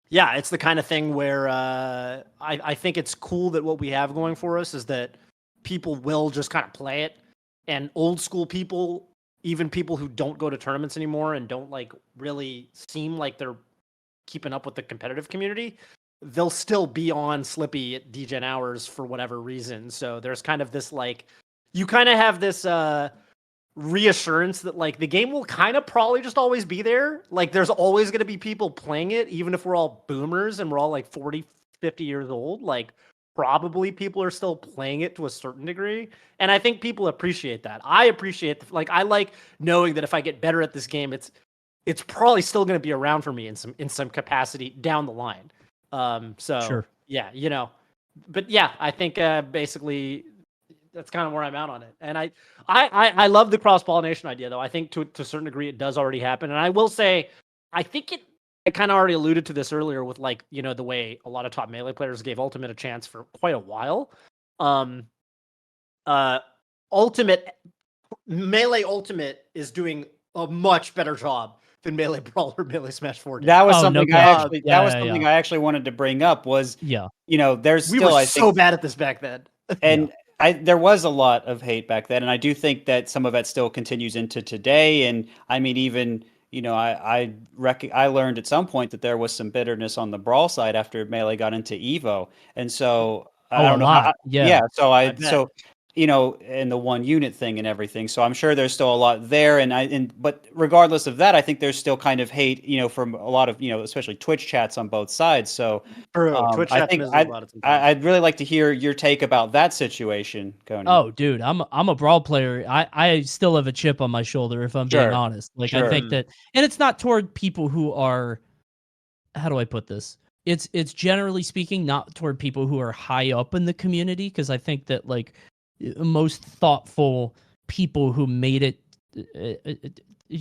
yeah, it's the kind of thing where I think it's cool that what we have going for us is that people will just kind of play it. And old school people, even people who don't go to tournaments anymore and don't like really seem like they're keeping up with the competitive community, they'll still be on Slippy at DGen hours for whatever reason. So there's kind of this like, you kind of have this reassurance that like the game will kind of probably just always be there. Like there's always going to be people playing it, even if we're all boomers and we're all like 40, 50 years old. Like probably people are still playing it to a certain degree. And I think people appreciate that. I appreciate, I like knowing that if I get better at this game, it's probably still going to be around for me in some capacity down the line. So Sure. Yeah, but yeah, I think basically that's kind of where I'm at on it. And I love the cross-pollination idea, though. I think to a certain degree it does already happen. And I will say, I think I kind of already alluded to this earlier with like, the way a lot of top Melee players gave Ultimate a chance for quite a while. Melee Ultimate is doing a much better job than Melee Brawl or Melee Smash 4 did. That was Oh, something no I doubt. actually Yeah, that was yeah, something yeah. I actually wanted to bring up was, Yeah. there's We still, were I so think, bad at this back then. and there was a lot of hate back then, and I do think that some of it still continues into today. And I mean, even I learned at some point that there was some bitterness on the Brawl side after Melee got into Evo, and so I Oh, don't a know. lot. Yeah. So I bet. and the one unit thing and everything. So I'm sure there's still a lot there, but regardless of that, I think there's still kind of hate, from a lot of especially Twitch chats on both sides. So True. Twitch I chat's think miserable about it sometimes. I'd really like to hear your take about that situation, Coney. Oh, dude, I'm a Brawl player. I still have a chip on my shoulder if I'm being Sure. honest. Like Sure. I think that, and it's not toward people who are, how do I put this? It's generally speaking not toward people who are high up in the community, because I think that like most thoughtful people who made it,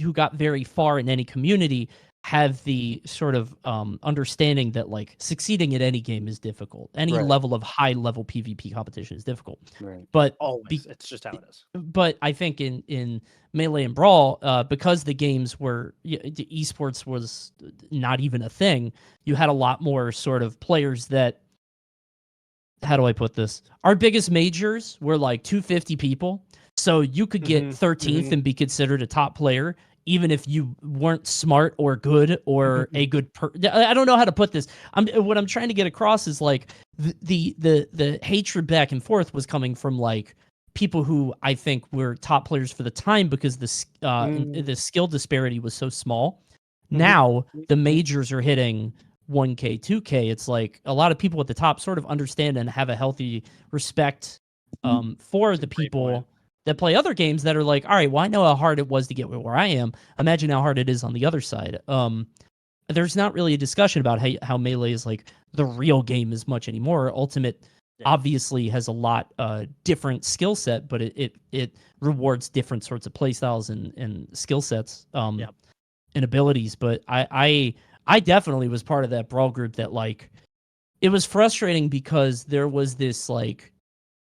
who got very far in any community, have the sort of understanding that like succeeding at any game is difficult. Any level of high level PvP competition is difficult. Right. But Always, it's just how it is. But I think in Melee and Brawl, because the games were the esports was not even a thing, you had a lot more sort of players that. How do I put this? Our biggest majors were like 250 people. So you could get 13th and be considered a top player, even if you weren't smart or good or a good I don't know how to put this. What I'm trying to get across is like the hatred back and forth was coming from like people who I think were top players for the time because the skill disparity was so small. Now the majors are hitting 1K, 2K. It's like a lot of people at the top sort of understand and have a healthy respect for the people that play other games that are like, all right, well, I know how hard it was to get where I am. Imagine how hard it is on the other side. There's not really a discussion about how Melee is like the real game as much anymore. Ultimate obviously has a lot different skill set, but it rewards different sorts of play styles and skill sets and abilities. But I definitely was part of that Brawl group that like it was frustrating because there was this like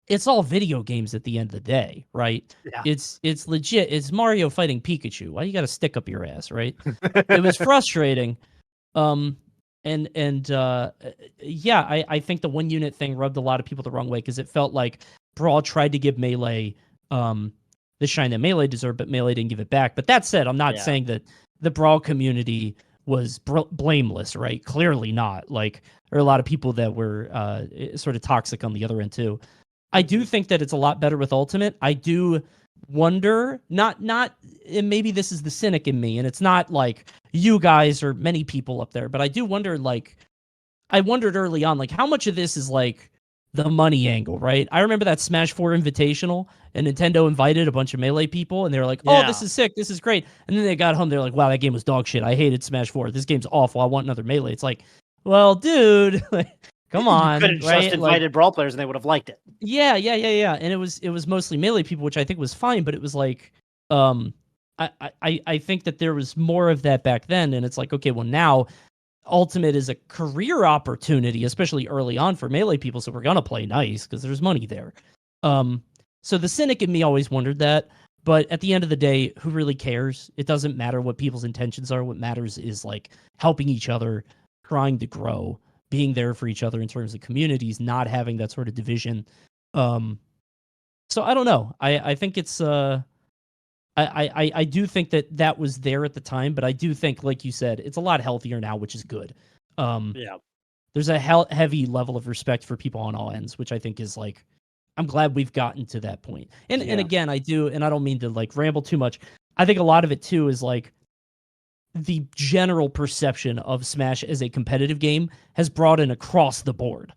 it's all video games at the end of the day, right? Yeah. It's legit. It's Mario fighting Pikachu. Why you got to stick up your ass, right? It was frustrating. I think the 1 unit thing rubbed a lot of people the wrong way because it felt like Brawl tried to give Melee the shine that Melee deserved, but Melee didn't give it back. But that said, I'm not saying that the Brawl community was blameless, right? Clearly not. Like there are a lot of people that were sort of toxic on the other end too. I do think that it's a lot better with Ultimate. I do wonder, and maybe this is the cynic in me, and it's not like you guys or many people up there, but I do wonder, like, I wondered early on, like, how much of this is like the money angle, right? I remember that Smash 4 Invitational, and Nintendo invited a bunch of Melee people, and they were like, oh, this is sick, this is great. And then they got home, they're like, wow, that game was dog shit. I hated Smash 4. This game's awful. I want another Melee. It's like, well, dude, come on. You could have right? just invited Brawl players and they would have liked it. Yeah. And it was mostly Melee people, which I think was fine, but it was like, I think that there was more of that back then, and it's like, okay, well now Ultimate is a career opportunity, especially early on for Melee people, so we're gonna play nice because there's money there. So the cynic in me always wondered that, but at the end of the day, who really cares? It doesn't matter what people's intentions are. What matters is like helping each other, trying to grow, being there for each other in terms of communities, not having that sort of division. So I don't know. I think it's I do think that was there at the time, but I do think, like you said, it's a lot healthier now, which is good. There's a heavy level of respect for people on all ends, which I think is like, I'm glad we've gotten to that point. And again, I don't mean to like ramble too much. I think a lot of it too is like the general perception of Smash as a competitive game has brought in across the board.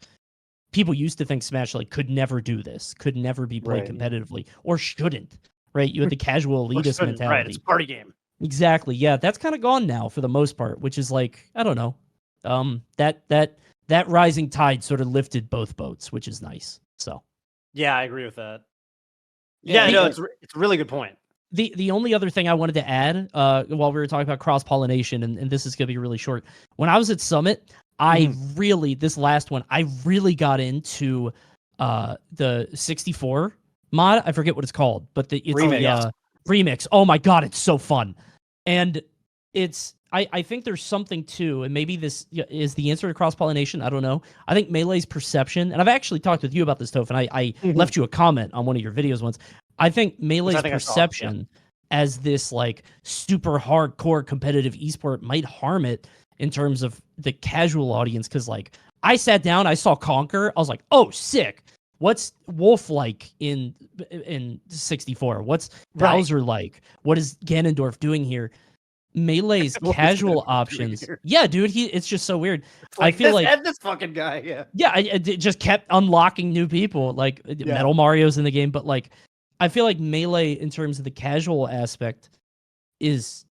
People used to think Smash like could never do this, could never be played competitively, or shouldn't. Right, you had the casual elitist mentality. Right, it's a party game. Exactly. Yeah, that's kind of gone now for the most part, which is like, I don't know. That rising tide sort of lifted both boats, which is nice. So. Yeah, I agree with that. Yeah, no, it's a really good point. The only other thing I wanted to add, while we were talking about cross-pollination, and this is going to be really short. When I was at Summit, this last one, I really got into the 64 mod. I forget what it's called, but it's remix. Remix. Oh my god, it's so fun. And it's I think there's something too, and maybe this is the answer to cross-pollination. I don't know. I think Melee's perception, and I've actually talked with you about this, Toph, and I left you a comment on one of your videos once. I think Melee's perception as this like super hardcore competitive esport might harm it in terms of the casual audience, because like I sat down, I saw Conquer, I was like, oh, sick. What's Wolf like in 64? What's Bowser like? What is Ganondorf doing here? Melee's casual options. Yeah, dude, it's just so weird. Like, I feel like this fucking guy, it just kept unlocking new people. Like Metal Mario's in the game, but like I feel like Melee in terms of the casual aspect is,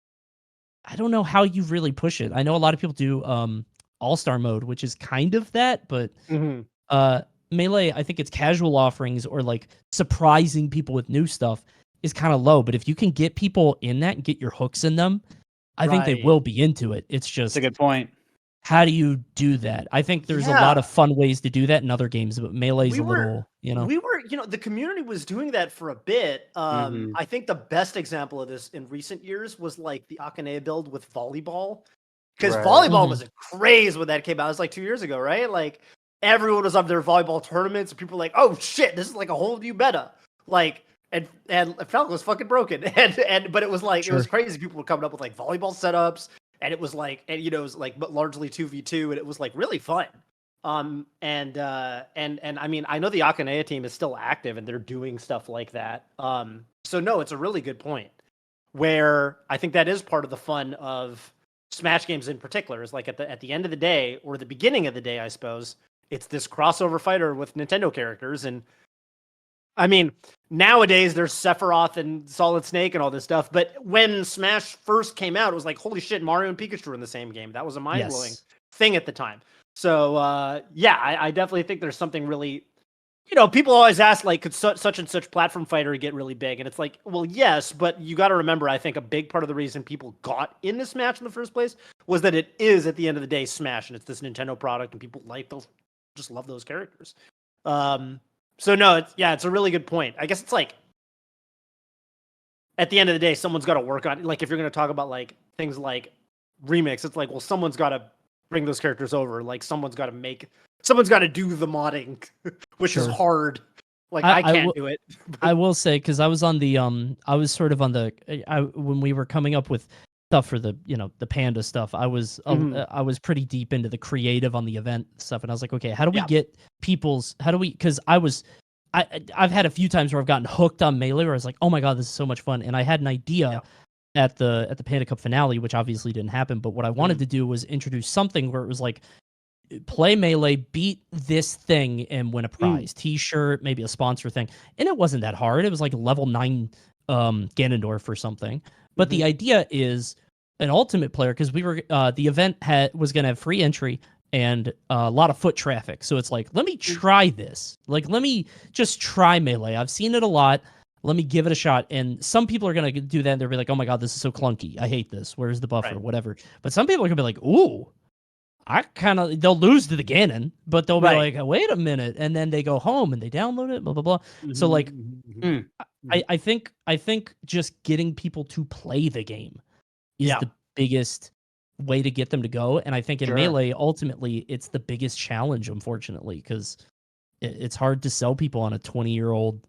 I don't know how you really push it. I know a lot of people do All-Star mode, which is kind of that, but Melee, I think its casual offerings or like surprising people with new stuff is kind of low. But if you can get people in that and get your hooks in them, I think they Right. will be into it. It's That's just a good point. how do you do that? I think there's a lot of fun ways to do that in other games, but Melee's a little, the community was doing that for a bit. Mhm. I think the best example of this in recent years was like the Akane build with volleyball. Because Right. volleyball was a craze when that came out. It was like 2 years ago, right? Like everyone was up their volleyball tournaments, and people were like, "Oh shit, this is like a whole new meta." Like, and Falcon was fucking broken, but it was like it was crazy. People were coming up with like volleyball setups, and it was like, and it was like largely 2v2, and it was like really fun. And I mean, I know the Akane team is still active, and they're doing stuff like that. So no, it's a really good point. Where I think that is part of the fun of Smash games in particular is like at the end of the day, or the beginning of the day, I suppose, it's this crossover fighter with Nintendo characters. And I mean, nowadays there's Sephiroth and Solid Snake and all this stuff. But when Smash first came out, it was like, holy shit, Mario and Pikachu are in the same game. That was a mind-blowing thing at the time. So I definitely think there's something really, people always ask, like, could such and such platform fighter get really big? And it's like, well, yes, but you got to remember, I think a big part of the reason people got into Smash in the first place was that it is, at the end of the day, Smash, and it's this Nintendo product, and people just love those characters. So no, it's a really good point. I guess it's like, at the end of the day, someone's got to work on, like, if you're going to talk about like things like remix, it's like, well, someone's got to bring those characters over. Like, someone's got to do the modding, which is hard. Like, I can't do it. I will say, because I was on the I was sort of on the when we were coming up with stuff for the the Panda stuff, I was I was pretty deep into the creative on the event stuff, and I was like, okay, how do we get because I've had a few times where I've gotten hooked on Melee, where I was like, oh my god, this is so much fun, and I had an idea at the Panda Cup finale, which obviously didn't happen, but what I wanted to do was introduce something where it was like, play Melee, beat this thing, and win a prize. T-shirt, maybe a sponsor thing. And it wasn't that hard. It was like level 9 Ganondorf or something. But the idea is an ultimate player, because we were the event was going to have free entry and a lot of foot traffic. So it's like, let me try this. Like, let me just try Melee. I've seen it a lot. Let me give it a shot. And some people are going to do that and they'll be like, oh my god, this is so clunky. I hate this. Where's the buffer? Whatever. But some people are going to be like, ooh, they'll lose to the Ganon, but they'll be like, wait a minute. And then they go home and they download it, blah, blah, blah. So like, I think just getting people to play the game is the biggest way to get them to go. And I think in Melee, ultimately, it's the biggest challenge, unfortunately, because it's hard to sell people on a 20-year-old,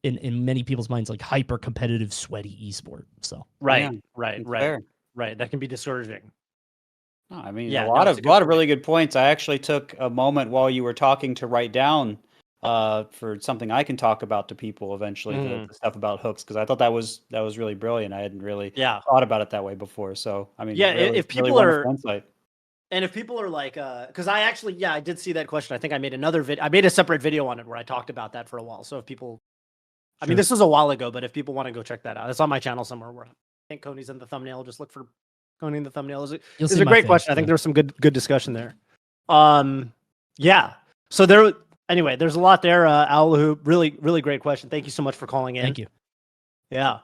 in many people's minds, like hyper competitive, sweaty esport. So right. That can be discouraging. No, I mean, a lot of really good points. I actually took a moment while you were talking to write down for something I can talk about to people eventually, the stuff about hooks, because I thought that was really brilliant. I hadn't really thought about it that way before. So I mean, if people really insight. And if people are like, because I actually, I did see that question. I think I made another video. I made a separate video on it where I talked about that for a while. So if people, I mean, this was a while ago, but if people want to go check that out, it's on my channel somewhere. Where I think Coney's in the thumbnail. Just look for Coney in the thumbnail. It's a great question. I think there was some good discussion there. So anyway, there's a lot there. Al, really, really great question. Thank you so much for calling in. Thank you. Yeah.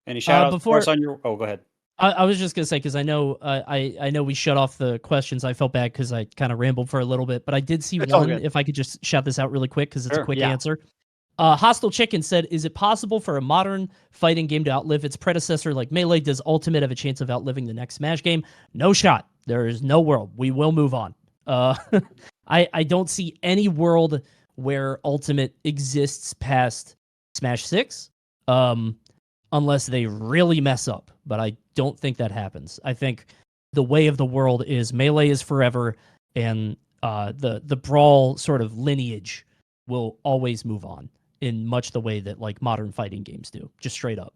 Any shout outs for us on your? Oh, go ahead. I was just gonna say, because I know I know we shut off the questions. I felt bad because I kind of rambled for a little bit, but I did see one. If I could just shout this out really quick, because it's a quick answer. Hostile Chicken said, is it possible for a modern fighting game to outlive its predecessor like Melee? Does Ultimate have a chance of outliving the next Smash game? No shot. There is no world. We will move on. I don't see any world where Ultimate exists past Smash 6, unless they really mess up. But I don't think that happens. I think the way of the world is Melee is forever, and the Brawl sort of lineage will always move on in much the way that like modern fighting games do, just straight up.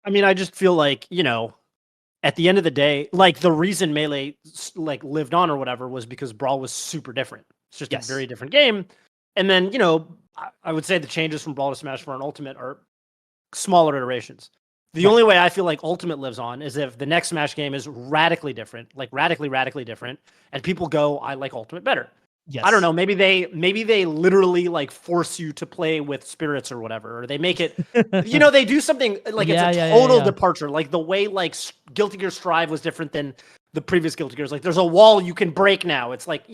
I mean, I just feel like, at the end of the day, like the reason Melee like lived on or whatever was because Brawl was super different. It's just a very different game. And then, I would say the changes from Brawl to Smash 4 and Ultimate are smaller iterations. The only way I feel like Ultimate lives on is if the next Smash game is radically different, like radically different, and people go, I like Ultimate better. Yes. I don't know. Maybe they literally like force you to play with spirits or whatever, or they make it. They do something like it's a total departure. Like the way like Guilty Gear Strive was different than the previous Guilty Gears. Like there's a wall you can break now. It's like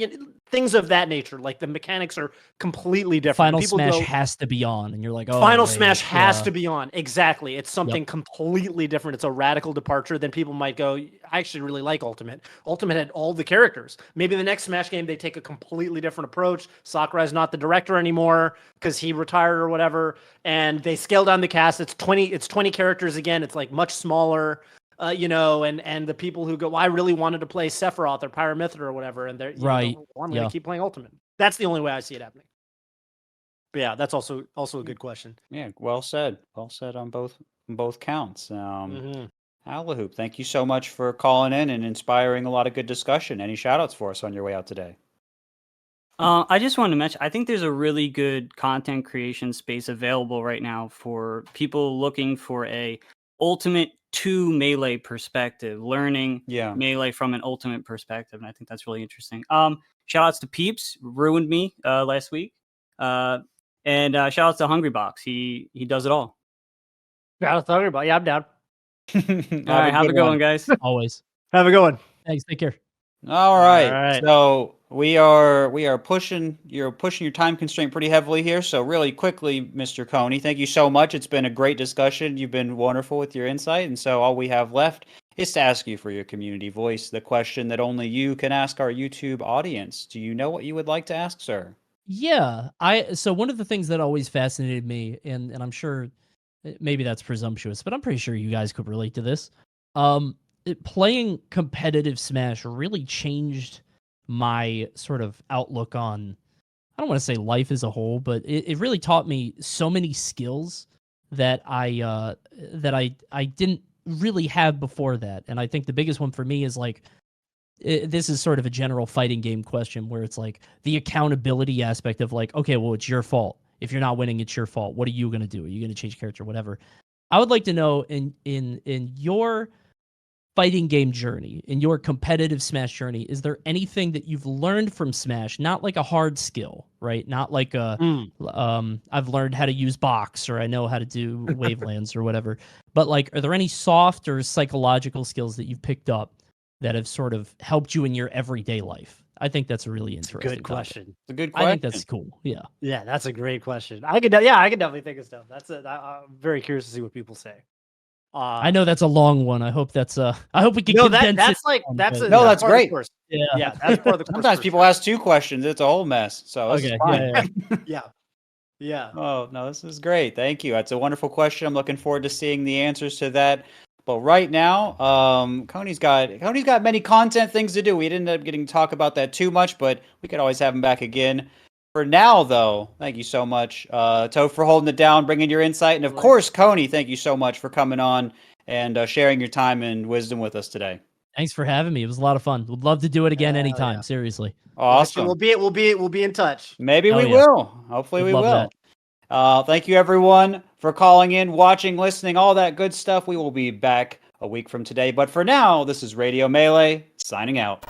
things of that nature. Like the mechanics are completely different. Final Smash has to be on, and you're like, oh, Final Smash has to be on. Exactly. It's something completely different. It's a radical departure. Then people might go, I actually really like Ultimate. Ultimate had all the characters. Maybe the next Smash game they take a completely different approach. Sakurai's not the director anymore because he retired or whatever, and they scale down the cast. It's 20 characters again. It's like much smaller. And the people who go, well, I really wanted to play Sephiroth or Pyramithra or whatever, and they're I'm going to keep playing Ultimate. That's the only way I see it happening. But yeah, that's also a good question. Yeah, well said. Well said on both counts. Alahoop, thank you so much for calling in and inspiring a lot of good discussion. Any shout outs for us on your way out today? I just wanted to mention, I think there's a really good content creation space available right now for people looking for a Ultimate to Melee perspective, learning Melee from an Ultimate perspective, and I think that's really interesting. Shout outs to Peeps, ruined me last week, and shout outs to Hungry Box. He does it all. Shout out to Hungry Box. Yeah, I'm down. All right, have a good one, guys. Always have a good one. Thanks. Take care. All right. So we are pushing your time constraint pretty heavily here. So really quickly, Mr. Coney, thank you so much. It's been a great discussion. You've been wonderful with your insight. And so all we have left is to ask you for your community voice, the question that only you can ask our YouTube audience. Do you know what you would like to ask, sir? Yeah. So one of the things that always fascinated me, and I'm sure maybe that's presumptuous, but I'm pretty sure you guys could relate to this. Playing competitive Smash really changed my sort of outlook on, I don't want to say life as a whole, but it really taught me so many skills that I didn't really have before that. And I think the biggest one for me is like, this is sort of a general fighting game question where it's like the accountability aspect of like, okay, well, it's your fault. If you're not winning, it's your fault. What are you going to do? Are you going to change character, whatever? I would like to know in your fighting game journey, in your competitive Smash journey, is there anything that you've learned from Smash, not like a hard skill, right? Not like I've learned how to use box or I know how to do wavelands or whatever, but like, are there any soft or psychological skills that you've picked up that have sort of helped you in your everyday life? I think that's a really interesting good question. It's a good question. I think that's cool. Yeah. Yeah, that's a great question. I could definitely think of stuff. I'm very curious to see what people say. I know that's a long one. I hope that's I hope we can condense that's it. Like that's a, no, that's great. Yeah, that's part of the course. Sometimes people ask 2 questions. It's a whole mess. So this is fine. Yeah. Oh no, this is great. Thank you. That's a wonderful question. I'm looking forward to seeing the answers to that. But right now, Coney's got many content things to do. We didn't end up getting to talk about that too much, but we could always have him back again. For now, though, thank you so much, Toph, for holding it down, bringing your insight. And of course, Coney, thank you so much for coming on and sharing your time and wisdom with us today. Thanks for having me. It was a lot of fun. Would love to do it again anytime. Yeah. Seriously. Awesome. We'll be in touch. Maybe we will. Hopefully we will. Thank you, everyone, for calling in, watching, listening, all that good stuff. We will be back a week from today. But for now, this is Radio Melee signing out.